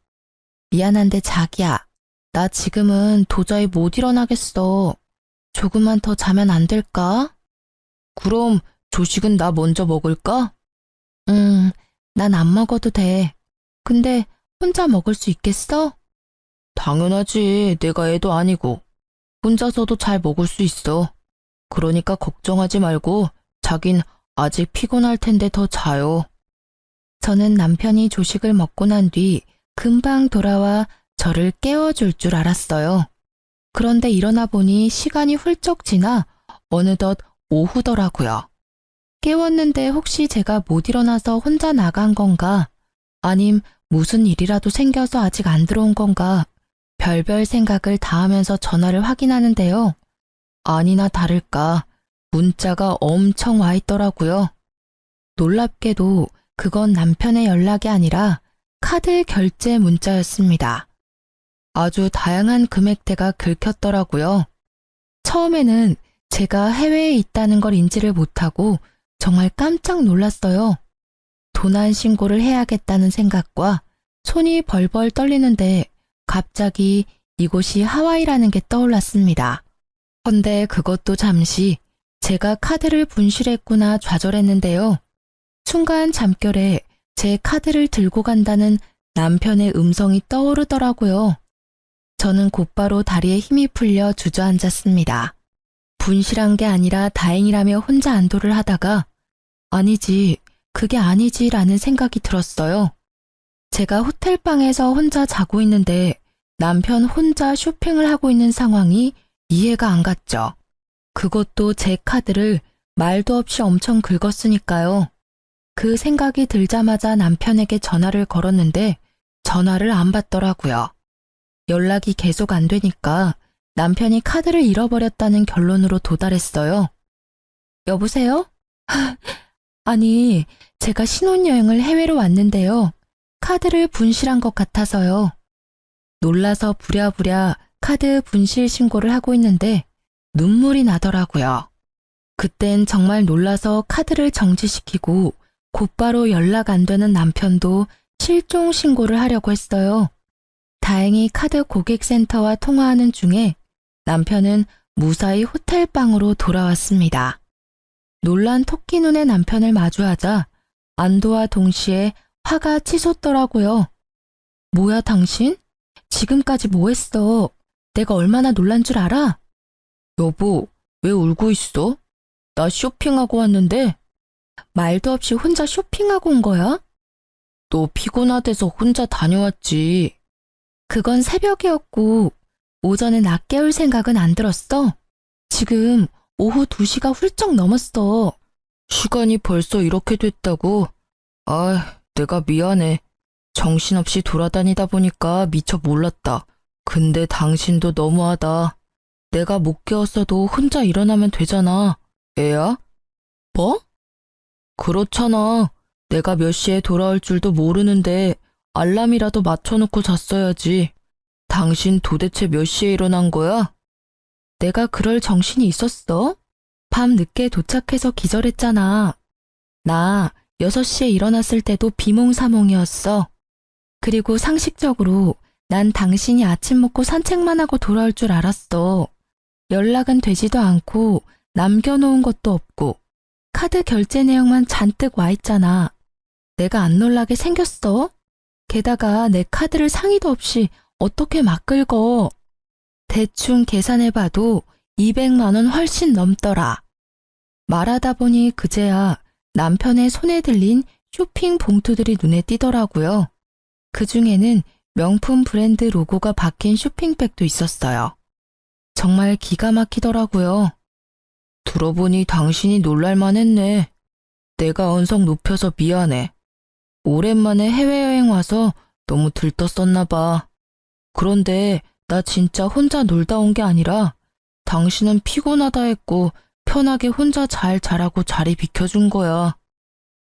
미안한데 자기야, 나 지금은 도저히 못 일어나겠어. 조금만 더 자면 안 될까? 그럼 조식은 나 먼저 먹을까? 난 안 먹어도 돼. 근데 혼자 먹을 수 있겠어? 당연하지. 내가 애도 아니고. 혼자서도 잘 먹을 수 있어. 그러니까 걱정하지 말고 자긴 아직 피곤할 텐데 더 자요. 저는 남편이 조식을 먹고 난 뒤 금방 돌아와 저를 깨워줄 줄 알았어요. 그런데 일어나 보니 시간이 훌쩍 지나 어느덧 오후더라고요. 깨웠는데 혹시 제가 못 일어나서 혼자 나간 건가? 아님 무슨 일이라도 생겨서 아직 안 들어온 건가? 별별 생각을 다 하면서 전화를 확인하는데요. 아니나 다를까 문자가 엄청 와 있더라고요. 놀랍게도 그건 남편의 연락이 아니라 카드 결제 문자였습니다. 아주 다양한 금액대가 긁혔더라고요. 처음에는 제가 해외에 있다는 걸 인지를 못하고 정말 깜짝 놀랐어요. 도난 신고를 해야겠다는 생각과 손이 벌벌 떨리는데 갑자기 이곳이 하와이라는 게 떠올랐습니다. 헌데 그것도 잠시 제가 카드를 분실했구나 좌절했는데요. 순간 잠결에 제 카드를 들고 간다는 남편의 음성이 떠오르더라고요. 저는 곧바로 다리에 힘이 풀려 주저앉았습니다. 분실한 게 아니라 다행이라며 혼자 안도를 하다가 아니지, 그게 아니지라는 생각이 들었어요. 제가 호텔방에서 혼자 자고 있는데 남편 혼자 쇼핑을 하고 있는 상황이 이해가 안 갔죠. 그것도 제 카드를 말도 없이 엄청 긁었으니까요. 그 생각이 들자마자 남편에게 전화를 걸었는데 전화를 안 받더라고요. 연락이 계속 안 되니까 남편이 카드를 잃어버렸다는 결론으로 도달했어요. 여보세요? 아니, 제가 신혼여행을 해외로 왔는데요. 카드를 분실한 것 같아서요. 놀라서 부랴부랴 카드 분실 신고를 하고 있는데 눈물이 나더라고요. 그땐 정말 놀라서 카드를 정지시키고 곧바로 연락 안 되는 남편도 실종 신고를 하려고 했어요. 다행히 카드 고객센터와 통화하는 중에 남편은 무사히 호텔방으로 돌아왔습니다. 놀란 토끼 눈의 남편을 마주하자 안도와 동시에 화가 치솟더라고요. 뭐야 당신? 지금까지 뭐 했어? 내가 얼마나 놀란 줄 알아? 여보, 왜 울고 있어? 나 쇼핑하고 왔는데. 말도 없이 혼자 쇼핑하고 온 거야? 너 피곤하대서 혼자 다녀왔지. 그건 새벽이었고 오전에 나 깨울 생각은 안 들었어. 지금 오후 2시가 훌쩍 넘었어. 시간이 벌써 이렇게 됐다고? 아, 내가 미안해. 정신없이 돌아다니다 보니까 미처 몰랐다. 근데 당신도 너무하다. 내가 못 깨웠어도 혼자 일어나면 되잖아. 애야? 뭐? 그렇잖아. 내가 몇 시에 돌아올 줄도 모르는데 알람이라도 맞춰놓고 잤어야지. 당신 도대체 몇 시에 일어난 거야? 내가 그럴 정신이 있었어? 밤 늦게 도착해서 기절했잖아. 나 6시에 일어났을 때도 비몽사몽이었어. 그리고 상식적으로 난 당신이 아침 먹고 산책만 하고 돌아올 줄 알았어. 연락은 되지도 않고 남겨놓은 것도 없고 카드 결제 내용만 잔뜩 와 있잖아. 내가 안 놀라게 생겼어? 게다가 내 카드를 상의도 없이 어떻게 막 긁어. 대충 계산해봐도 200만 원 훨씬 넘더라. 말하다 보니 그제야 남편의 손에 들린 쇼핑 봉투들이 눈에 띄더라고요. 그중에는 명품 브랜드 로고가 박힌 쇼핑백도 있었어요. 정말 기가 막히더라고요. 들어보니 당신이 놀랄만 했네. 내가 언성 높여서 미안해. 오랜만에 해외여행 와서 너무 들떴었나 봐. 그런데 나 진짜 혼자 놀다 온 게 아니라 당신은 피곤하다 했고 편하게 혼자 잘 자라고 자리 비켜준 거야.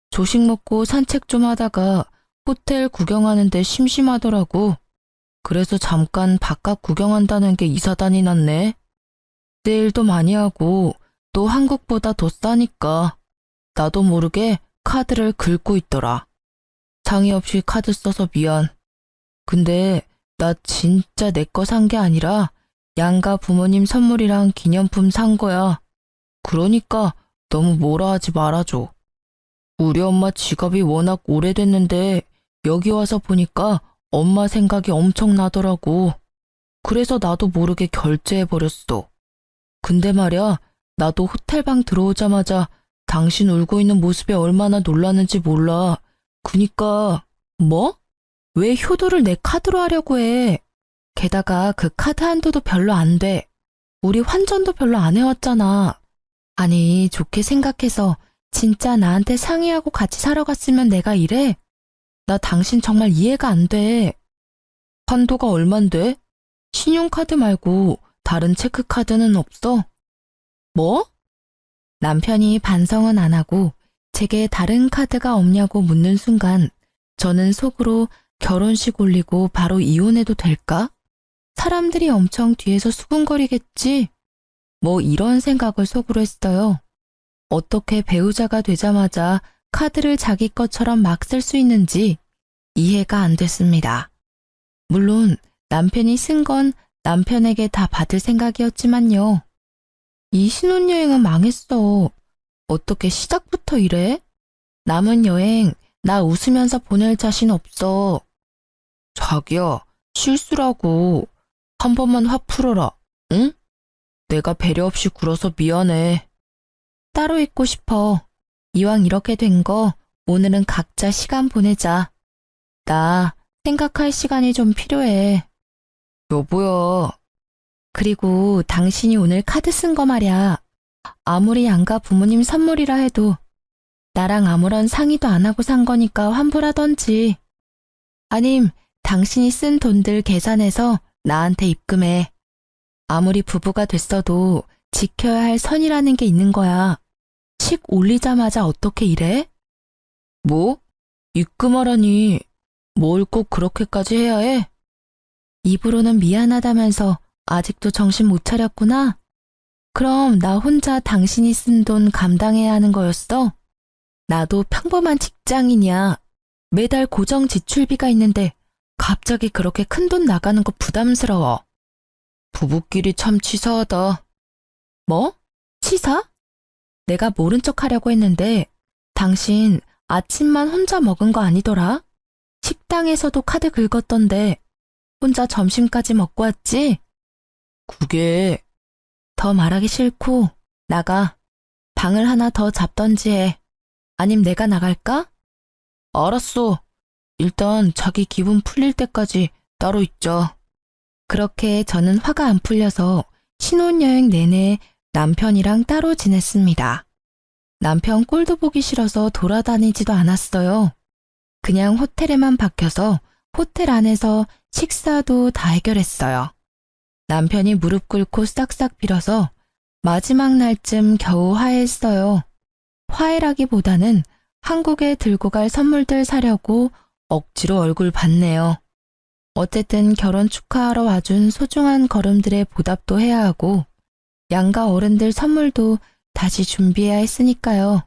조식 먹고 산책 좀 하다가 호텔 구경하는데 심심하더라고. 그래서 잠깐 바깥 구경한다는 게 이사단이 났네. 세일도 많이 하고 또 한국보다 더 싸니까 나도 모르게 카드를 긁고 있더라. 상의 없이 카드 써서 미안. 근데 나 진짜 내 거 산 게 아니라 양가 부모님 선물이랑 기념품 산 거야. 그러니까 너무 뭐라 하지 말아줘. 우리 엄마 지갑이 워낙 오래됐는데 여기 와서 보니까 엄마 생각이 엄청 나더라고. 그래서 나도 모르게 결제해버렸어. 근데 말야, 나도 호텔방 들어오자마자 당신 울고 있는 모습에 얼마나 놀랐는지 몰라. 그니까, 뭐? 왜 효도를 내 카드로 하려고 해? 게다가 그 카드 한도도 별로 안 돼. 우리 환전도 별로 안 해왔잖아. 아니, 좋게 생각해서 진짜 나한테 상의하고 같이 사러 갔으면 내가 이래? 나 당신 정말 이해가 안 돼. 한도가 얼만데? 신용카드 말고 다른 체크카드는 없어? 뭐? 남편이 반성은 안 하고 제게 다른 카드가 없냐고 묻는 순간 저는 속으로 결혼식 올리고 바로 이혼해도 될까? 사람들이 엄청 뒤에서 수군거리겠지? 뭐 이런 생각을 속으로 했어요. 어떻게 배우자가 되자마자 카드를 자기 것처럼 막 쓸 수 있는지 이해가 안 됐습니다. 물론 남편이 쓴 건 남편에게 다 받을 생각이었지만요. 이 신혼여행은 망했어. 어떻게 시작부터 이래? 남은 여행 나 웃으면서 보낼 자신 없어. 자기야, 실수라고. 한 번만 화 풀어라, 응? 내가 배려 없이 굴어서 미안해. 따로 있고 싶어. 이왕 이렇게 된 거 오늘은 각자 시간 보내자. 나 생각할 시간이 좀 필요해. 여보야. 그리고 당신이 오늘 카드 쓴 거 말야. 아무리 양가 부모님 선물이라 해도 나랑 아무런 상의도 안 하고 산 거니까 환불하던지. 아님 당신이 쓴 돈들 계산해서 나한테 입금해. 아무리 부부가 됐어도 지켜야 할 선이라는 게 있는 거야. 식 올리자마자 어떻게 이래? 뭐? 입금하라니. 뭘 꼭 그렇게까지 해야 해? 입으로는 미안하다면서 아직도 정신 못 차렸구나? 그럼 나 혼자 당신이 쓴 돈 감당해야 하는 거였어? 나도 평범한 직장인이야. 매달 고정 지출비가 있는데 갑자기 그렇게 큰 돈 나가는 거 부담스러워. 부부끼리 참 치사하다. 뭐? 치사? 내가 모른 척 하려고 했는데 당신 아침만 혼자 먹은 거 아니더라? 식당에서도 카드 긁었던데 혼자 점심까지 먹고 왔지? 그게... 더 말하기 싫고 나가. 방을 하나 더 잡던지 해. 아님 내가 나갈까? 알았어. 일단 자기 기분 풀릴 때까지 따로 있자. 그렇게 저는 화가 안 풀려서 신혼여행 내내 남편이랑 따로 지냈습니다. 남편 꼴도 보기 싫어서 돌아다니지도 않았어요. 그냥 호텔에만 박혀서 호텔 안에서 식사도 다 해결했어요. 남편이 무릎 꿇고 싹싹 빌어서 마지막 날쯤 겨우 화해했어요. 화해라기보다는 한국에 들고 갈 선물들 사려고 억지로 얼굴 봤네요. 어쨌든 결혼 축하하러 와준 소중한 걸음들의 보답도 해야 하고 양가 어른들 선물도 다시 준비해야 했으니까요.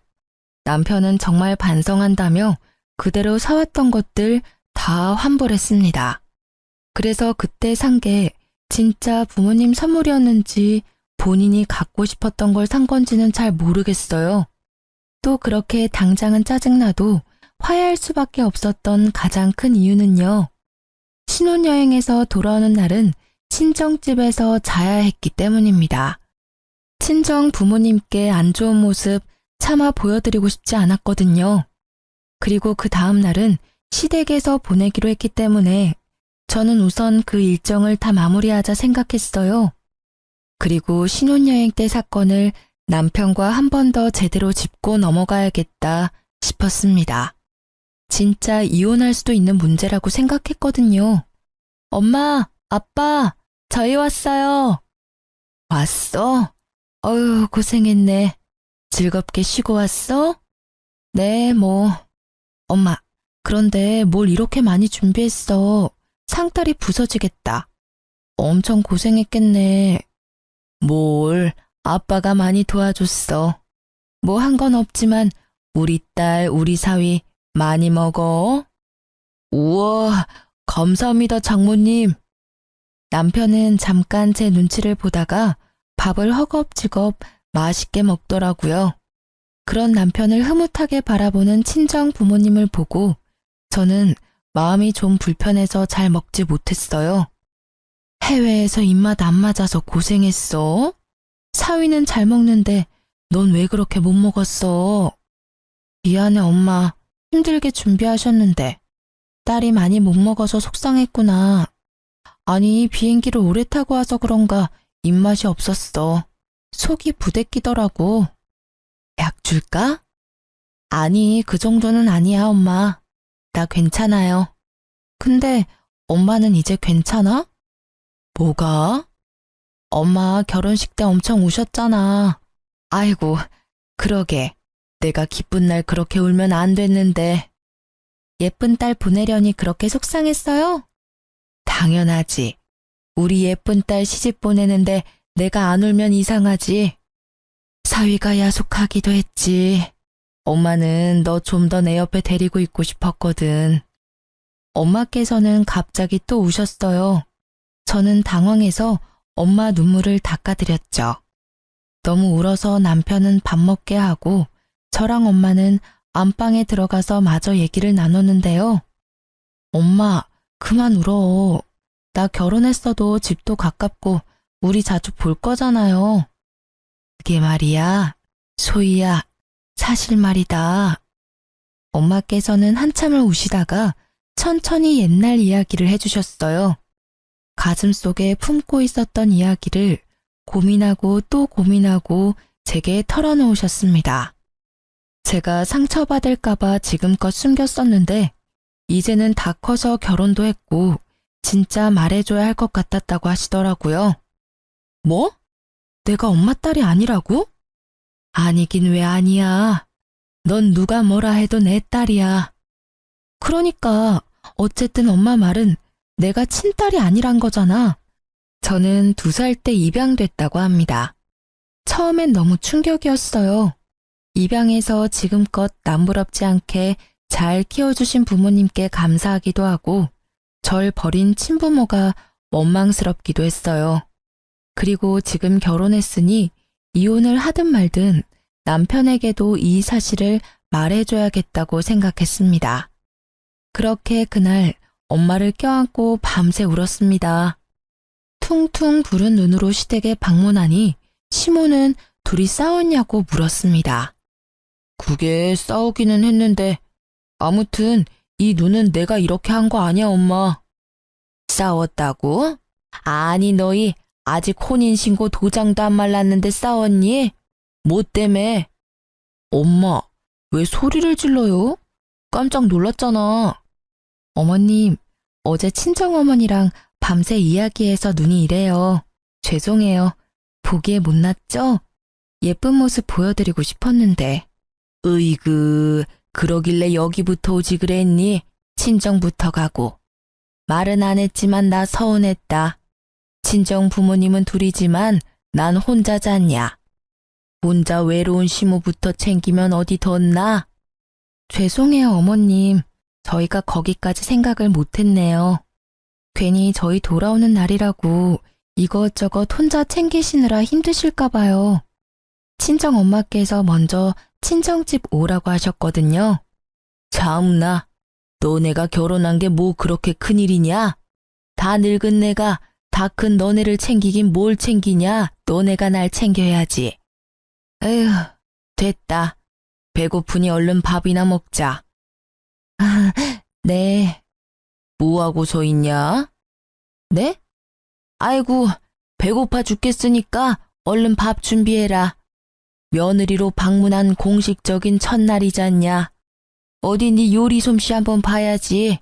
남편은 정말 반성한다며 그대로 사왔던 것들 다 환불했습니다. 그래서 그때 산 게 진짜 부모님 선물이었는지 본인이 갖고 싶었던 걸 산 건지는 잘 모르겠어요. 또 그렇게 당장은 짜증나도 화해할 수밖에 없었던 가장 큰 이유는요. 신혼여행에서 돌아오는 날은 친정집에서 자야 했기 때문입니다. 친정 부모님께 안 좋은 모습 차마 보여드리고 싶지 않았거든요. 그리고 그 다음 날은 시댁에서 보내기로 했기 때문에 저는 우선 그 일정을 다 마무리하자 생각했어요. 그리고 신혼여행 때 사건을 남편과 한 번 더 제대로 짚고 넘어가야겠다 싶었습니다. 진짜 이혼할 수도 있는 문제라고 생각했거든요. 엄마, 아빠, 저희 왔어요. 왔어? 어휴, 고생했네. 즐겁게 쉬고 왔어? 네, 뭐. 엄마, 그런데 뭘 이렇게 많이 준비했어. 상다리 부서지겠다. 엄청 고생했겠네. 뭘, 아빠가 많이 도와줬어. 뭐 한 건 없지만 우리 딸, 우리 사위 많이 먹어. 우와, 감사합니다, 장모님. 남편은 잠깐 제 눈치를 보다가 밥을 허겁지겁 맛있게 먹더라고요. 그런 남편을 흐뭇하게 바라보는 친정 부모님을 보고 저는 마음이 좀 불편해서 잘 먹지 못했어요. 해외에서 입맛 안 맞아서 고생했어? 사위는 잘 먹는데 넌 왜 그렇게 못 먹었어? 미안해, 엄마. 힘들게 준비하셨는데. 딸이 많이 못 먹어서 속상했구나. 아니, 비행기를 오래 타고 와서 그런가 입맛이 없었어. 속이 부대끼더라고. 약 줄까? 아니, 그 정도는 아니야, 엄마. 나 괜찮아요. 근데 엄마는 이제 괜찮아? 뭐가? 엄마 결혼식 때 엄청 우셨잖아. 아이고, 그러게. 내가 기쁜 날 그렇게 울면 안 됐는데. 예쁜 딸 보내려니 그렇게 속상했어요? 당연하지. 우리 예쁜 딸 시집 보내는데 내가 안 울면 이상하지. 사위가 야속하기도 했지. 엄마는 너 좀 더 내 옆에 데리고 있고 싶었거든. 엄마께서는 갑자기 또 우셨어요. 저는 당황해서 엄마 눈물을 닦아드렸죠. 너무 울어서 남편은 밥 먹게 하고 저랑 엄마는 안방에 들어가서 마저 얘기를 나눴는데요. 엄마, 그만 울어. 나 결혼했어도 집도 가깝고 우리 자주 볼 거잖아요. 그게 말이야. 소희야, 사실 말이다. 엄마께서는 한참을 우시다가 천천히 옛날 이야기를 해주셨어요. 가슴속에 품고 있었던 이야기를 고민하고 또 고민하고 제게 털어놓으셨습니다. 제가 상처받을까봐 지금껏 숨겼었는데 이제는 다 커서 결혼도 했고 진짜 말해줘야 할 것 같았다고 하시더라고요. 뭐? 내가 엄마 딸이 아니라고? 아니긴 왜 아니야. 넌 누가 뭐라 해도 내 딸이야. 그러니까 어쨌든 엄마 말은 내가 친딸이 아니란 거잖아. 저는 2살 때 입양됐다고 합니다. 처음엔 너무 충격이었어요. 입양해서 지금껏 남부럽지 않게 잘 키워주신 부모님께 감사하기도 하고 절 버린 친부모가 원망스럽기도 했어요. 그리고 지금 결혼했으니 이혼을 하든 말든 남편에게도 이 사실을 말해줘야겠다고 생각했습니다. 그렇게 그날 엄마를 껴안고 밤새 울었습니다. 퉁퉁 부른 눈으로 시댁에 방문하니 시모는 둘이 싸웠냐고 물었습니다. 그게 싸우기는 했는데 아무튼 이 눈은 내가 이렇게 한 거 아니야, 엄마. 싸웠다고? 아니, 너희 아직 혼인신고 도장도 안 말랐는데 싸웠니? 뭐 때문에? 엄마, 왜 소리를 질러요? 깜짝 놀랐잖아. 어머님, 어제 친정어머니랑 밤새 이야기해서 눈이 이래요. 죄송해요. 보기에 못났죠? 예쁜 모습 보여드리고 싶었는데. 으이그, 그러길래 여기부터 오지 그랬니? 친정부터 가고. 말은 안 했지만 나 서운했다. 친정 부모님은 둘이지만 난 혼자 잤냐. 혼자 외로운 시모부터 챙기면 어디 덧나? 죄송해요, 어머님. 저희가 거기까지 생각을 못했네요. 괜히 저희 돌아오는 날이라고 이것저것 혼자 챙기시느라 힘드실까 봐요. 친정 엄마께서 먼저 친정집 오라고 하셨거든요. 참나, 너네가 결혼한 게 뭐 그렇게 큰일이냐? 다 늙은 내가 다 큰 너네를 챙기긴 뭘 챙기냐? 너네가 날 챙겨야지. 에휴, 됐다. 배고프니 얼른 밥이나 먹자. 아, 네. 뭐하고 서 있냐? 네? 아이고, 배고파 죽겠으니까 얼른 밥 준비해라. 며느리로 방문한 공식적인 첫날이잖냐. 어디 네 요리 솜씨 한번 봐야지.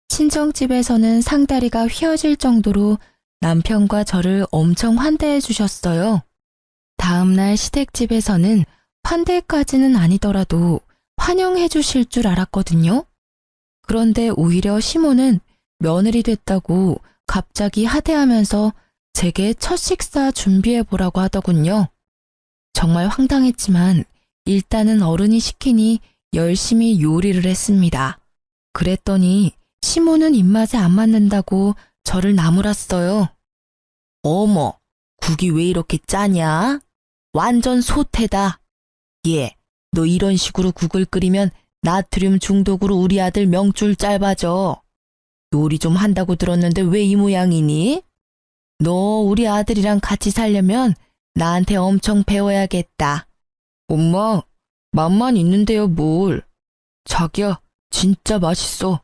친정집에서는 상다리가 휘어질 정도로 남편과 저를 엄청 환대해 주셨어요. 다음날 시댁집에서는 환대까지는 아니더라도 환영해 주실 줄 알았거든요. 그런데 오히려 시모는 며느리 됐다고 갑자기 하대하면서 제게 첫 식사 준비해 보라고 하더군요. 정말 황당했지만 일단은 어른이 시키니 열심히 요리를 했습니다. 그랬더니 시모는 입맛에 안 맞는다고 저를 나무랐어요. 어머, 국이 왜 이렇게 짜냐? 완전 소태다. 얘, 너 이런 식으로 국을 끓이면 나트륨 중독으로 우리 아들 명줄 짧아져. 요리 좀 한다고 들었는데 왜 이 모양이니? 너 우리 아들이랑 같이 살려면 나한테 엄청 배워야겠다. 엄마, 맛만 있는데요, 뭘. 자기야, 진짜 맛있어.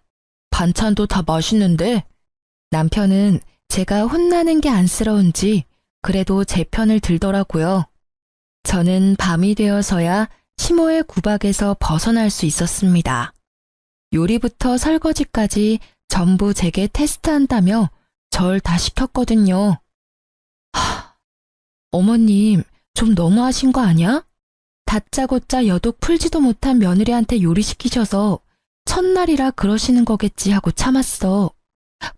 반찬도 다 맛있는데. 남편은 제가 혼나는 게 안쓰러운지 그래도 제 편을 들더라고요. 저는 밤이 되어서야 시모의 구박에서 벗어날 수 있었습니다. 요리부터 설거지까지 전부 제게 테스트한다며 절 다 시켰거든요. 어머님, 좀 너무하신 거 아니야? 다짜고짜 여독 풀지도 못한 며느리한테 요리시키셔서 첫날이라 그러시는 거겠지 하고 참았어.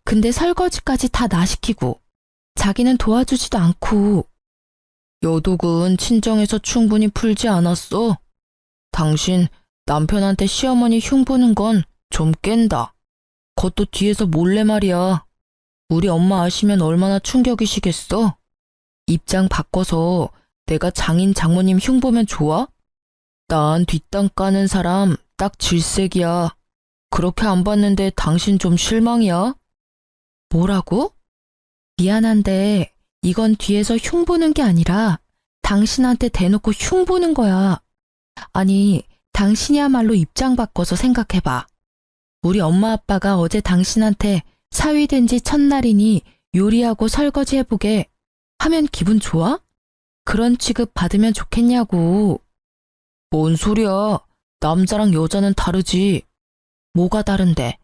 근데 설거지까지 다 나 시키고 자기는 도와주지도 않고. 여독은 친정에서 충분히 풀지 않았어. 당신 남편한테 시어머니 흉보는 건 좀 깬다. 그것도 뒤에서 몰래 말이야. 우리 엄마 아시면 얼마나 충격이시겠어? 입장 바꿔서 내가 장인 장모님 흉보면 좋아? 난 뒷땅 까는 사람 딱 질색이야. 그렇게 안 봤는데 당신 좀 실망이야? 뭐라고? 미안한데 이건 뒤에서 흉보는 게 아니라 당신한테 대놓고 흉보는 거야. 아니, 당신이야말로 입장 바꿔서 생각해봐. 우리 엄마 아빠가 어제 당신한테 사위된 지 첫날이니 요리하고 설거지 해보게 하면 기분 좋아? 그런 취급 받으면 좋겠냐고. 뭔 소리야. 남자랑 여자는 다르지. 뭐가 다른데?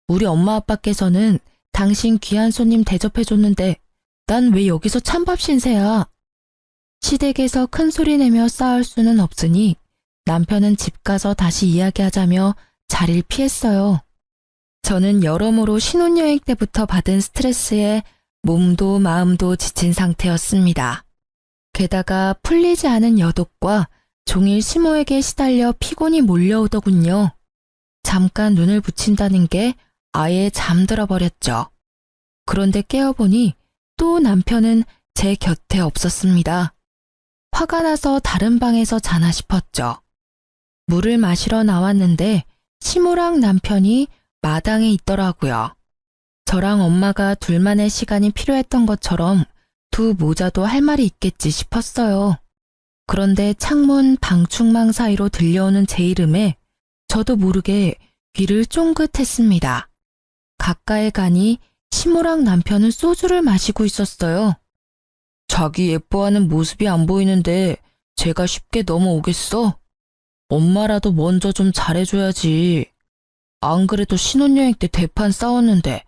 우리 엄마 아빠께서는 당신 귀한 손님 대접해줬는데 난 왜 여기서 찬밥 신세야? 시댁에서 큰 소리 내며 싸울 수는 없으니 남편은 집 가서 다시 이야기하자며 자리를 피했어요. 저는 여러모로 신혼여행 때부터 받은 스트레스에 몸도 마음도 지친 상태였습니다. 게다가 풀리지 않은 여독과 종일 시모에게 시달려 피곤이 몰려오더군요. 잠깐 눈을 붙인다는 게 아예 잠들어 버렸죠. 그런데 깨어보니 또 남편은 제 곁에 없었습니다. 화가 나서 다른 방에서 자나 싶었죠. 물을 마시러 나왔는데 시모랑 남편이 마당에 있더라고요. 저랑 엄마가 둘만의 시간이 필요했던 것처럼 두 모자도 할 말이 있겠지 싶었어요. 그런데 창문 방충망 사이로 들려오는 제 이름에 저도 모르게 귀를 쫑긋했습니다. 가까이 가니 시모랑 남편은 소주를 마시고 있었어요. 자기 예뻐하는 모습이 안 보이는데 제가 쉽게 넘어오겠어? 엄마라도 먼저 좀 잘해줘야지. 안 그래도 신혼여행 때 대판 싸웠는데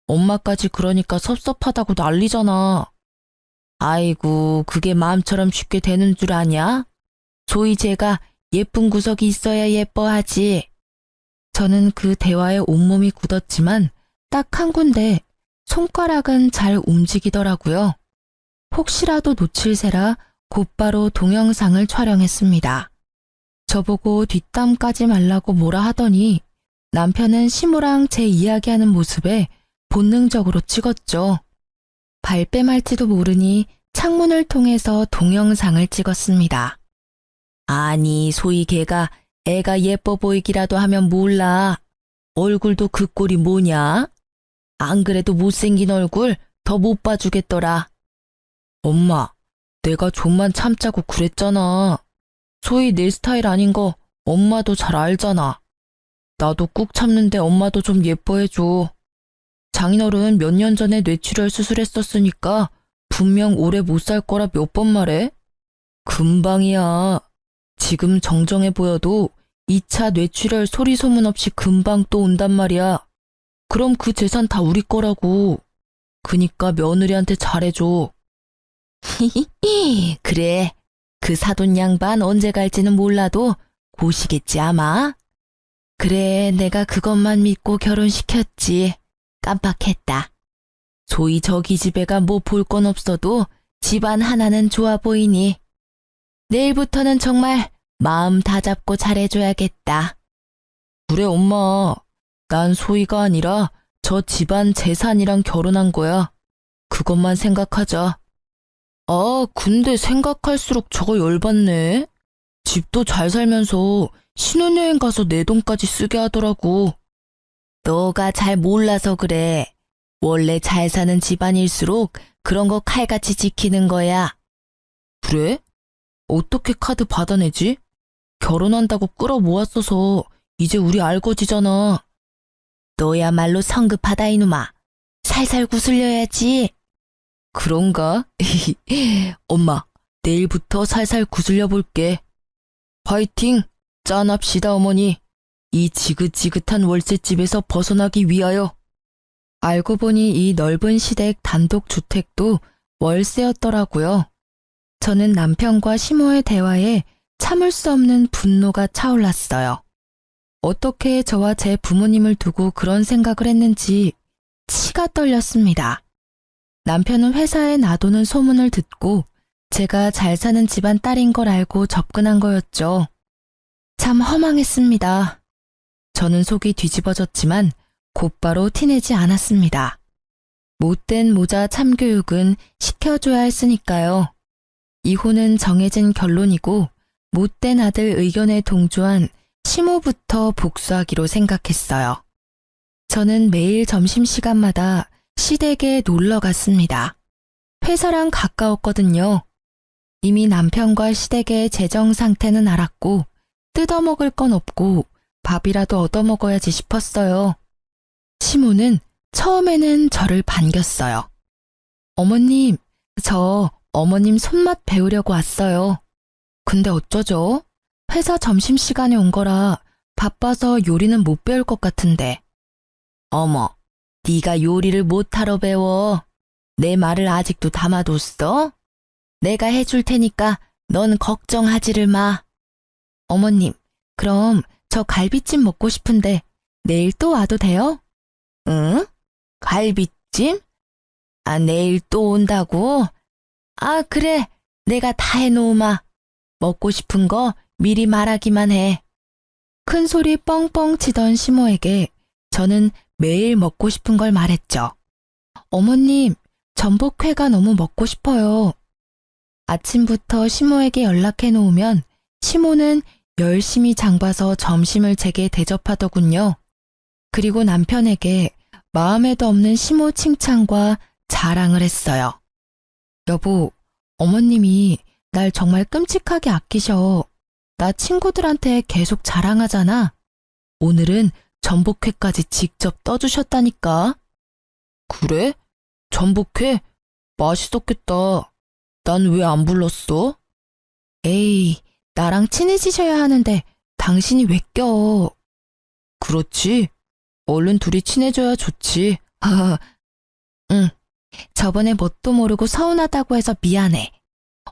엄마까지 그러니까 섭섭하다고 난리잖아. 아이고, 그게 마음처럼 쉽게 되는 줄 아냐? 소위 제가 예쁜 구석이 있어야 예뻐하지. 저는 그 대화에 온몸이 굳었지만 딱 한 군데 손가락은 잘 움직이더라고요. 혹시라도 놓칠세라 곧바로 동영상을 촬영했습니다. 저보고 뒷담 까지 말라고 뭐라 하더니 남편은 시모랑 제 이야기하는 모습에 본능적으로 찍었죠. 발뺌할지도 모르니 창문을 통해서 동영상을 찍었습니다. 아니, 소희 걔가 애가 예뻐 보이기라도 하면 몰라. 얼굴도 그 꼴이 뭐냐? 안 그래도 못생긴 얼굴 더 못 봐주겠더라. 엄마, 내가 좀만 참자고 그랬잖아. 소희 내 스타일 아닌 거 엄마도 잘 알잖아. 나도 꾹 참는데 엄마도 좀 예뻐해줘. 장인어른 몇 년 전에 뇌출혈 수술했었으니까 분명 오래 못 살 거라 몇 번 말해? 금방이야. 지금 정정해 보여도 2차 뇌출혈 소리 소문 없이 금방 또 온단 말이야. 그럼 그 재산 다 우리 거라고. 그니까 며느리한테 잘해줘. 그래. 그 사돈 양반 언제 갈지는 몰라도 고시겠지 아마. 그래, 내가 그것만 믿고 결혼시켰지. 깜빡했다. 소희 저기 집애가 뭐 볼 건 없어도 집안 하나는 좋아 보이니. 내일부터는 정말 마음 다 잡고 잘해줘야겠다. 그래, 엄마. 난 소희가 아니라 저 집안 재산이랑 결혼한 거야. 그것만 생각하자. 아, 근데 생각할수록 저거 열받네. 집도 잘 살면서 신혼여행 가서 내 돈까지 쓰게 하더라고. 너가 잘 몰라서 그래. 원래 잘 사는 집안일수록 그런 거 칼같이 지키는 거야. 그래? 어떻게 카드 받아내지? 결혼한다고 끌어모았어서 이제 우리 알거지잖아. 너야말로 성급하다 이놈아. 살살 구슬려야지. 그런가? 엄마, 내일부터 살살 구슬려 볼게. 파이팅! 짠합시다 어머니. 이 지긋지긋한 월세집에서 벗어나기 위하여. 알고 보니 이 넓은 시댁 단독 주택도 월세였더라고요. 저는 남편과 시모의 대화에 참을 수 없는 분노가 차올랐어요. 어떻게 저와 제 부모님을 두고 그런 생각을 했는지 치가 떨렸습니다. 남편은 회사에 놔두는 소문을 듣고 제가 잘 사는 집안 딸인 걸 알고 접근한 거였죠. 참 허망했습니다. 저는 속이 뒤집어졌지만 곧바로 티내지 않았습니다. 못된 모자 참교육은 시켜줘야 했으니까요. 이혼은 정해진 결론이고 못된 아들 의견에 동조한 시모부터 복수하기로 생각했어요. 저는 매일 점심시간마다 시댁에 놀러 갔습니다. 회사랑 가까웠거든요. 이미 남편과 시댁의 재정 상태는 알았고 뜯어먹을 건 없고 밥이라도 얻어먹어야지 싶었어요. 시모는 처음에는 저를 반겼어요. 어머님, 저 어머님 손맛 배우려고 왔어요. 근데 어쩌죠? 회사 점심시간에 온 거라 바빠서 요리는 못 배울 것 같은데. 어머, 네가 요리를 못하러 배워. 내 말을 아직도 담아뒀어? 내가 해줄 테니까 넌 걱정하지를 마. 어머님, 그럼 저 갈비찜 먹고 싶은데 내일 또 와도 돼요? 응? 갈비찜? 아, 내일 또 온다고? 아, 그래. 내가 다 해놓으마. 먹고 싶은 거 미리 말하기만 해. 큰 소리 뻥뻥 치던 시모에게 저는 매일 먹고 싶은 걸 말했죠. 어머님, 전복회가 너무 먹고 싶어요. 아침부터 시모에게 연락해 놓으면 시모는 열심히 장봐서 점심을 제게 대접하더군요. 그리고 남편에게 마음에도 없는 시모 칭찬과 자랑을 했어요. 여보, 어머님이 날 정말 끔찍하게 아끼셔. 나 친구들한테 계속 자랑하잖아. 오늘은 전복회까지 직접 떠주셨다니까. 그래? 전복회? 맛있었겠다. 난 왜 안 불렀어? 에이, 나랑 친해지셔야 하는데 당신이 왜 껴? 그렇지. 얼른 둘이 친해져야 좋지. 응, 저번에 뭣도 모르고 서운하다고 해서 미안해.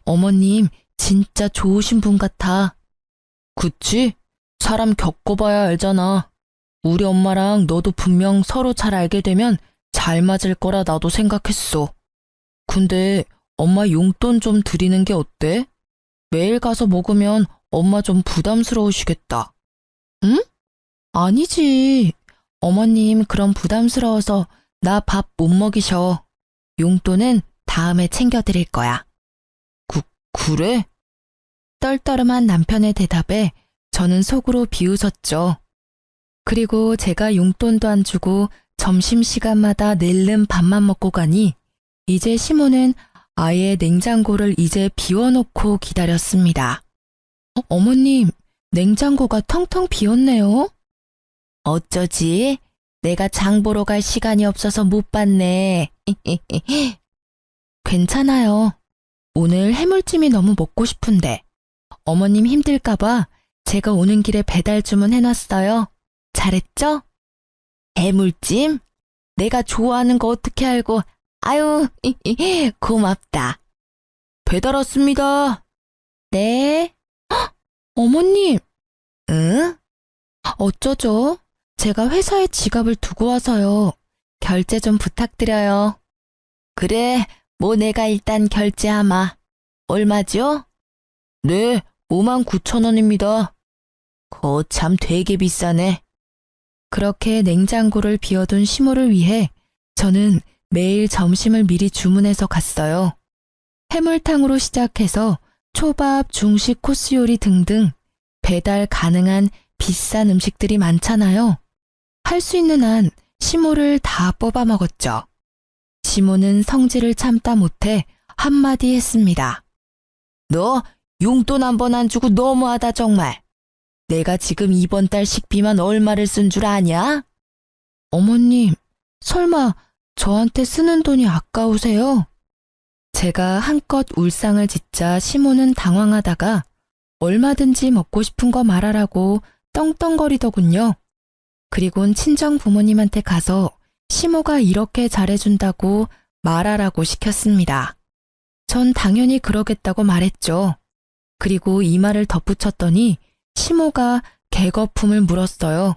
어머님 진짜 좋으신 분 같아. 그치? 사람 겪어봐야 알잖아. 우리 엄마랑 너도 분명 서로 잘 알게 되면 잘 맞을 거라 나도 생각했어. 근데 엄마 용돈 좀 드리는 게 어때? 매일 가서 먹으면 엄마 좀 부담스러우시겠다. 응? 아니지. 어머님 그럼 부담스러워서 나 밥 못 먹이셔. 용돈은 다음에 챙겨드릴 거야. 그래? 떨떠름한 남편의 대답에 저는 속으로 비웃었죠. 그리고 제가 용돈도 안 주고 점심시간마다 낼름 밥만 먹고 가니 이제 시모는 아예 냉장고를 이제 비워놓고 기다렸습니다. 어머님, 냉장고가 텅텅 비었네요. 어쩌지? 내가 장 보러 갈 시간이 없어서 못 봤네. 괜찮아요. 오늘 해물찜이 너무 먹고 싶은데 어머님 힘들까봐 제가 오는 길에 배달 주문해놨어요. 잘했죠? 해물찜? 내가 좋아하는 거 어떻게 알고. 아유, 고맙다. 배달 왔습니다. 네. 헉, 어머님. 응? 어쩌죠? 제가 회사에 지갑을 두고 와서요. 결제 좀 부탁드려요. 그래, 뭐 내가 일단 결제하마. 얼마죠? 네, 59,000원입니다. 거참 되게 비싸네. 그렇게 냉장고를 비워둔 시모를 위해 저는 매일 점심을 미리 주문해서 갔어요. 해물탕으로 시작해서 초밥, 중식, 코스 요리 등등 배달 가능한 비싼 음식들이 많잖아요. 할 수 있는 한 시모를 다 뽑아 먹었죠. 시모는 성질을 참다 못해 한마디 했습니다. 너 용돈 한 번 안 주고 너무하다 정말. 내가 지금 이번 달 식비만 얼마를 쓴 줄 아냐? 어머님, 설마 저한테 쓰는 돈이 아까우세요? 제가 한껏 울상을 짓자 시모는 당황하다가 얼마든지 먹고 싶은 거 말하라고 떵떵거리더군요. 그리곤 친정 부모님한테 가서 시모가 이렇게 잘해준다고 말하라고 시켰습니다. 전 당연히 그러겠다고 말했죠. 그리고 이 말을 덧붙였더니 시모가 개거품을 물었어요.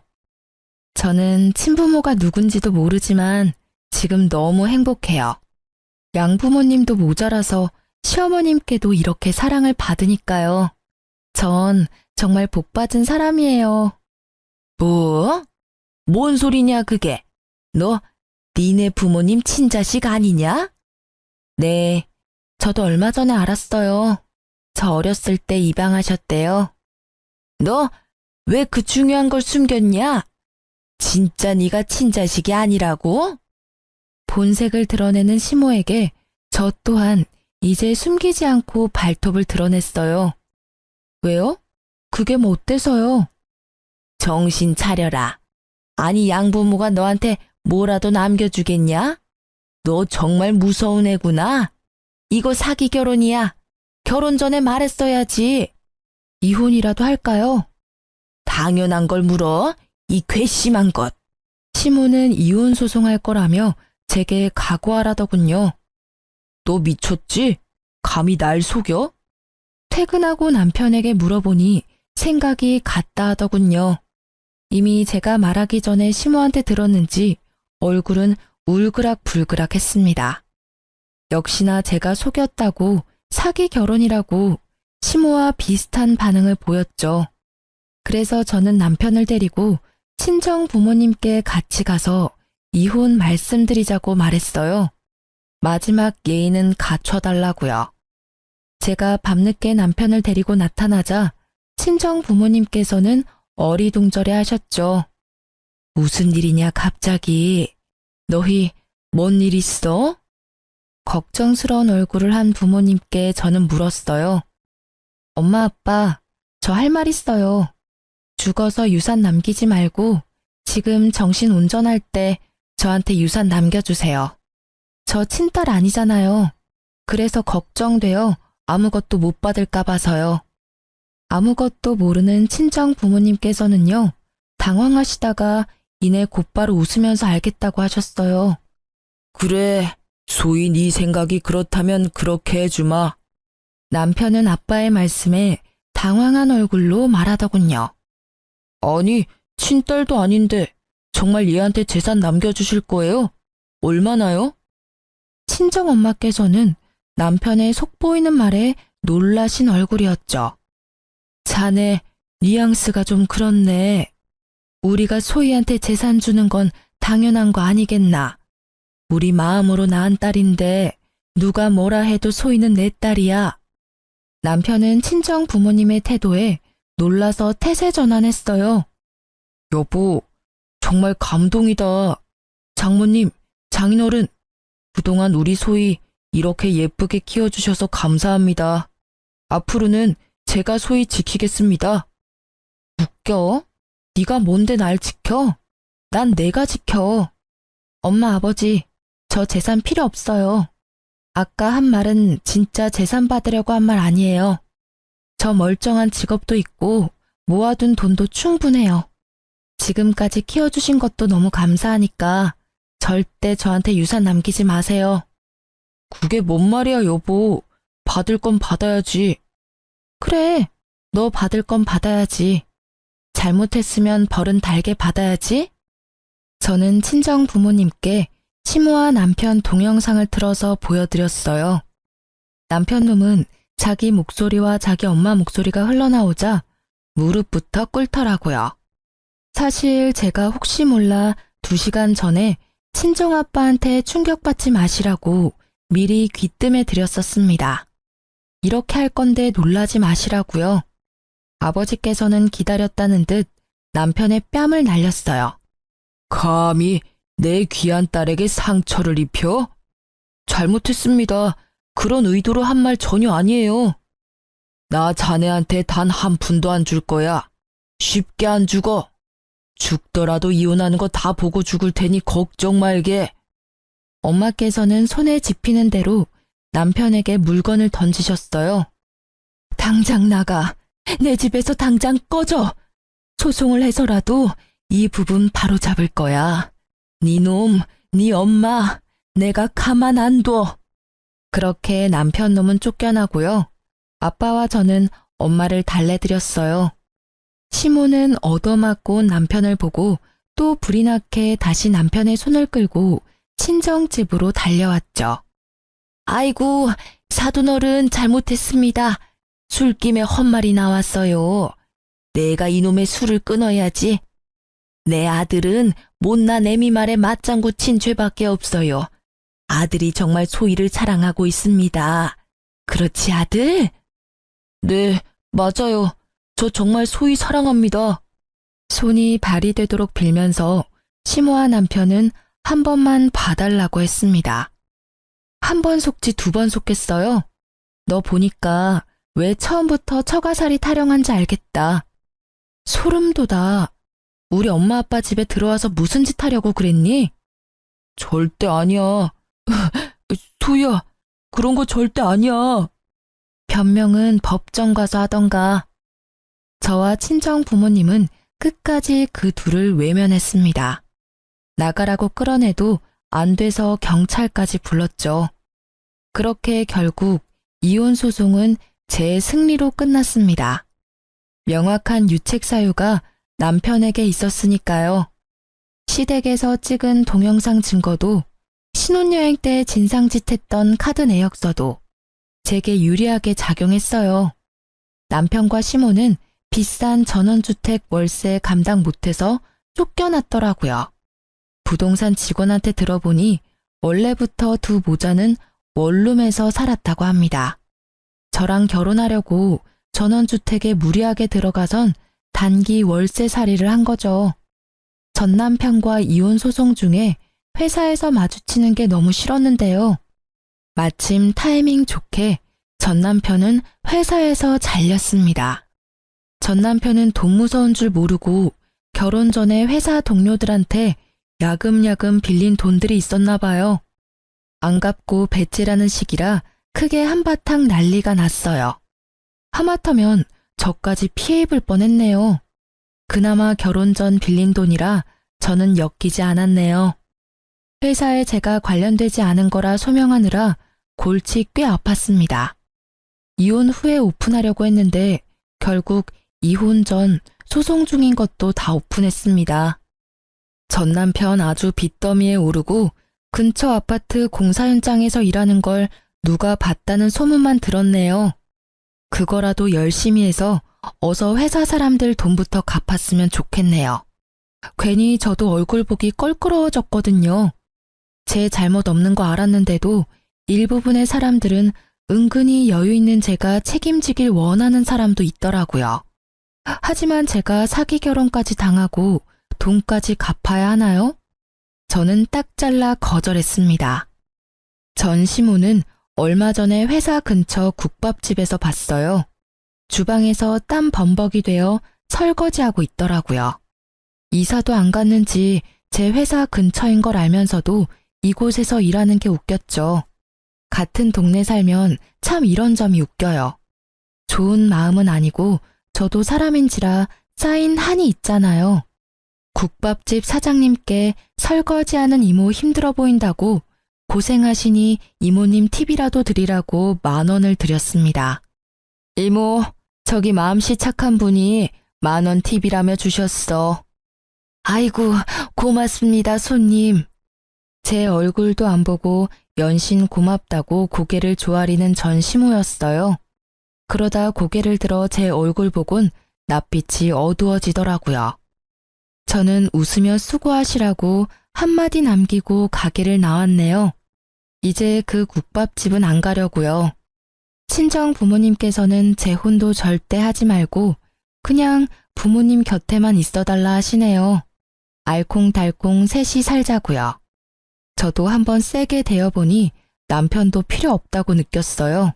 저는 친부모가 누군지도 모르지만 지금 너무 행복해요. 양부모님도 모자라서 시어머님께도 이렇게 사랑을 받으니까요. 전 정말 복받은 사람이에요. 뭐? 뭔 소리냐 그게? 너 니네 부모님 친자식 아니냐? 네, 저도 얼마 전에 알았어요. 저 어렸을 때 입양하셨대요. 너 왜 그 중요한 걸 숨겼냐? 진짜 네가 친자식이 아니라고? 본색을 드러내는 시모에게 저 또한 이제 숨기지 않고 발톱을 드러냈어요. 왜요? 그게 뭐 어때서요? 정신 차려라. 아니 양부모가 너한테 뭐라도 남겨주겠냐? 너 정말 무서운 애구나. 이거 사기 결혼이야. 결혼 전에 말했어야지. 이혼이라도 할까요? 당연한 걸 물어. 이 괘씸한 것. 시모는 이혼 소송할 거라며 제게 각오하라더군요. 너 미쳤지? 감히 날 속여? 퇴근하고 남편에게 물어보니 생각이 같다 하더군요. 이미 제가 말하기 전에 시모한테 들었는지 얼굴은 울그락불그락 했습니다. 역시나 제가 속였다고 사기 결혼이라고 시모와 비슷한 반응을 보였죠. 그래서 저는 남편을 데리고 친정 부모님께 같이 가서 이혼 말씀드리자고 말했어요. 마지막 예의는 갖춰달라고요. 제가 밤늦게 남편을 데리고 나타나자 친정 부모님께서는 어리둥절해 하셨죠. 무슨 일이냐 갑자기. 너희 뭔 일 있어? 걱정스러운 얼굴을 한 부모님께 저는 물었어요. 엄마 아빠, 저 할 말 있어요. 죽어서 유산 남기지 말고 지금 정신 운전할 때 저한테 유산 남겨주세요. 저 친딸 아니잖아요. 그래서 걱정돼요. 아무것도 못 받을까 봐서요. 아무것도 모르는 친정 부모님께서는요. 당황하시다가 이내 곧바로 웃으면서 알겠다고 하셨어요. 그래, 소위 네 생각이 그렇다면 그렇게 해주마. 남편은 아빠의 말씀에 당황한 얼굴로 말하더군요. 아니, 친딸도 아닌데 정말 얘한테 재산 남겨주실 거예요? 얼마나요? 친정엄마께서는 남편의 속보이는 말에 놀라신 얼굴이었죠. 자네, 뉘앙스가 좀 그렇네. 우리가 소희한테 재산 주는 건 당연한 거 아니겠나. 우리 마음으로 낳은 딸인데 누가 뭐라 해도 소희는 내 딸이야. 남편은 친정 부모님의 태도에 놀라서 태세 전환했어요. 여보, 정말 감동이다. 장모님, 장인어른, 그동안 우리 소희 이렇게 예쁘게 키워주셔서 감사합니다. 앞으로는 제가 소희 지키겠습니다. 웃겨? 네가 뭔데 날 지켜? 난 내가 지켜. 엄마, 아버지, 저 재산 필요 없어요. 아까 한 말은 진짜 재산 받으려고 한 말 아니에요. 저 멀쩡한 직업도 있고 모아둔 돈도 충분해요. 지금까지 키워주신 것도 너무 감사하니까 절대 저한테 유산 남기지 마세요. 그게 뭔 말이야, 여보. 받을 건 받아야지. 그래, 너 받을 건 받아야지. 잘못했으면 벌은 달게 받아야지. 저는 친정 부모님께 시모와 남편 동영상을 틀어서 보여드렸어요. 남편 놈은 자기 목소리와 자기 엄마 목소리가 흘러나오자 무릎부터 꿇더라고요. 사실 제가 혹시 몰라 2시간 전에 친정아빠한테 충격받지 마시라고 미리 귀뜸해 드렸었습니다. 이렇게 할 건데 놀라지 마시라고요. 아버지께서는 기다렸다는 듯 남편의 뺨을 날렸어요. 감히 내 귀한 딸에게 상처를 입혀? 잘못했습니다. 그런 의도로 한 말 전혀 아니에요. 나 자네한테 단 한 푼도 안 줄 거야. 쉽게 안 죽어. 죽더라도 이혼하는 거 다 보고 죽을 테니 걱정 말게. 엄마께서는 손에 집히는 대로 남편에게 물건을 던지셨어요. 당장 나가. 내 집에서 당장 꺼져. 소송을 해서라도 이 부분 바로 잡을 거야. 네 놈, 네 엄마, 내가 가만 안 둬. 그렇게 남편 놈은 쫓겨나고요. 아빠와 저는 엄마를 달래드렸어요. 시모는 얻어맞고 남편을 보고 또 불이 나게 다시 남편의 손을 끌고 친정집으로 달려왔죠. 아이고, 사돈어른 잘못했습니다. 술김에 헛말이 나왔어요. 내가 이놈의 술을 끊어야지. 내 아들은 못난 애미 말에 맞장구 친 죄밖에 없어요. 아들이 정말 소희를 사랑하고 있습니다. 그렇지, 아들? 네, 맞아요. 저 정말 소희 사랑합니다. 손이 발이 되도록 빌면서 시모와 남편은 한 번만 봐달라고 했습니다. 한 번 속지 2번 속겠어요? 너 보니까 왜 처음부터 처가살이 타령한지 알겠다. 소름 돋아. 우리 엄마 아빠 집에 들어와서 무슨 짓 하려고 그랬니? 절대 아니야. 소희야, 그런 거 절대 아니야. 변명은 법정 가서 하던가. 저와 친정 부모님은 끝까지 그 둘을 외면했습니다. 나가라고 끌어내도 안 돼서 경찰까지 불렀죠. 그렇게 결국 이혼 소송은 제 승리로 끝났습니다. 명확한 유책 사유가 남편에게 있었으니까요. 시댁에서 찍은 동영상 증거도 신혼여행 때 진상짓했던 카드 내역서도 제게 유리하게 작용했어요. 남편과 시모는 비싼 전원주택 월세 감당 못해서 쫓겨났더라고요. 부동산 직원한테 들어보니 원래부터 2 모자는 원룸에서 살았다고 합니다. 저랑 결혼하려고 전원주택에 무리하게 들어가선 단기 월세살이를 한 거죠. 전 남편과 이혼 소송 중에 회사에서 마주치는 게 너무 싫었는데요. 마침 타이밍 좋게 전 남편은 회사에서 잘렸습니다. 전 남편은 돈 무서운 줄 모르고 결혼 전에 회사 동료들한테 야금야금 빌린 돈들이 있었나 봐요. 안 갚고 배째라는 시기라 크게 한바탕 난리가 났어요. 하마터면 저까지 피해 입을 뻔했네요. 그나마 결혼 전 빌린 돈이라 저는 엮이지 않았네요. 회사에 제가 관련되지 않은 거라 소명하느라 골치 꽤 아팠습니다. 이혼 후에 오픈하려고 했는데 결국 이혼 전 소송 중인 것도 다 오픈했습니다. 전 남편 아주 빚더미에 오르고 근처 아파트 공사 현장에서 일하는 걸 누가 봤다는 소문만 들었네요. 그거라도 열심히 해서 어서 회사 사람들 돈부터 갚았으면 좋겠네요. 괜히 저도 얼굴 보기 껄끄러워졌거든요. 제 잘못 없는 거 알았는데도 일부분의 사람들은 은근히 여유 있는 제가 책임지길 원하는 사람도 있더라고요. 하지만 제가 사기 결혼까지 당하고 돈까지 갚아야 하나요? 저는 딱 잘라 거절했습니다. 전 시모는 얼마 전에 회사 근처 국밥집에서 봤어요. 주방에서 땀 범벅이 되어 설거지하고 있더라고요. 이사도 안 갔는지 제 회사 근처인 걸 알면서도 이곳에서 일하는 게 웃겼죠. 같은 동네 살면 참 이런 점이 웃겨요. 좋은 마음은 아니고 저도 사람인지라 쌓인 한이 있잖아요. 국밥집 사장님께 설거지하는 이모 힘들어 보인다고 고생하시니 이모님 팁이라도 드리라고 10,000원을 드렸습니다. 이모, 저기 마음씨 착한 분이 10,000원 팁이라며 주셨어. 아이고, 고맙습니다, 손님. 제 얼굴도 안 보고 연신 고맙다고 고개를 조아리는 전 시모였어요. 그러다 고개를 들어 제 얼굴 보곤 낯빛이 어두워지더라고요. 저는 웃으며 수고하시라고 한마디 남기고 가게를 나왔네요. 이제 그 국밥집은 안 가려고요. 친정 부모님께서는 재혼도 절대 하지 말고 그냥 부모님 곁에만 있어달라 하시네요. 알콩달콩 셋이 살자고요. 저도 한번 세게 대어보니 남편도 필요 없다고 느꼈어요.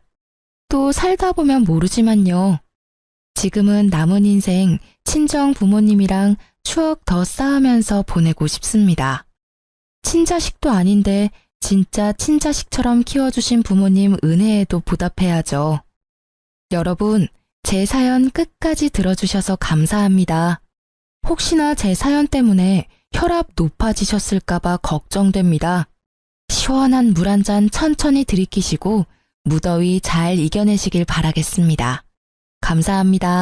또 살다 보면 모르지만요. 지금은 남은 인생 친정 부모님이랑 추억 더 쌓으면서 보내고 싶습니다. 친자식도 아닌데 진짜 친자식처럼 키워주신 부모님 은혜에도 보답해야죠. 여러분, 제 사연 끝까지 들어주셔서 감사합니다. 혹시나 제 사연 때문에 혈압 높아지셨을까봐 걱정됩니다. 시원한 물 한 잔 천천히 들이키시고 무더위 잘 이겨내시길 바라겠습니다. 감사합니다.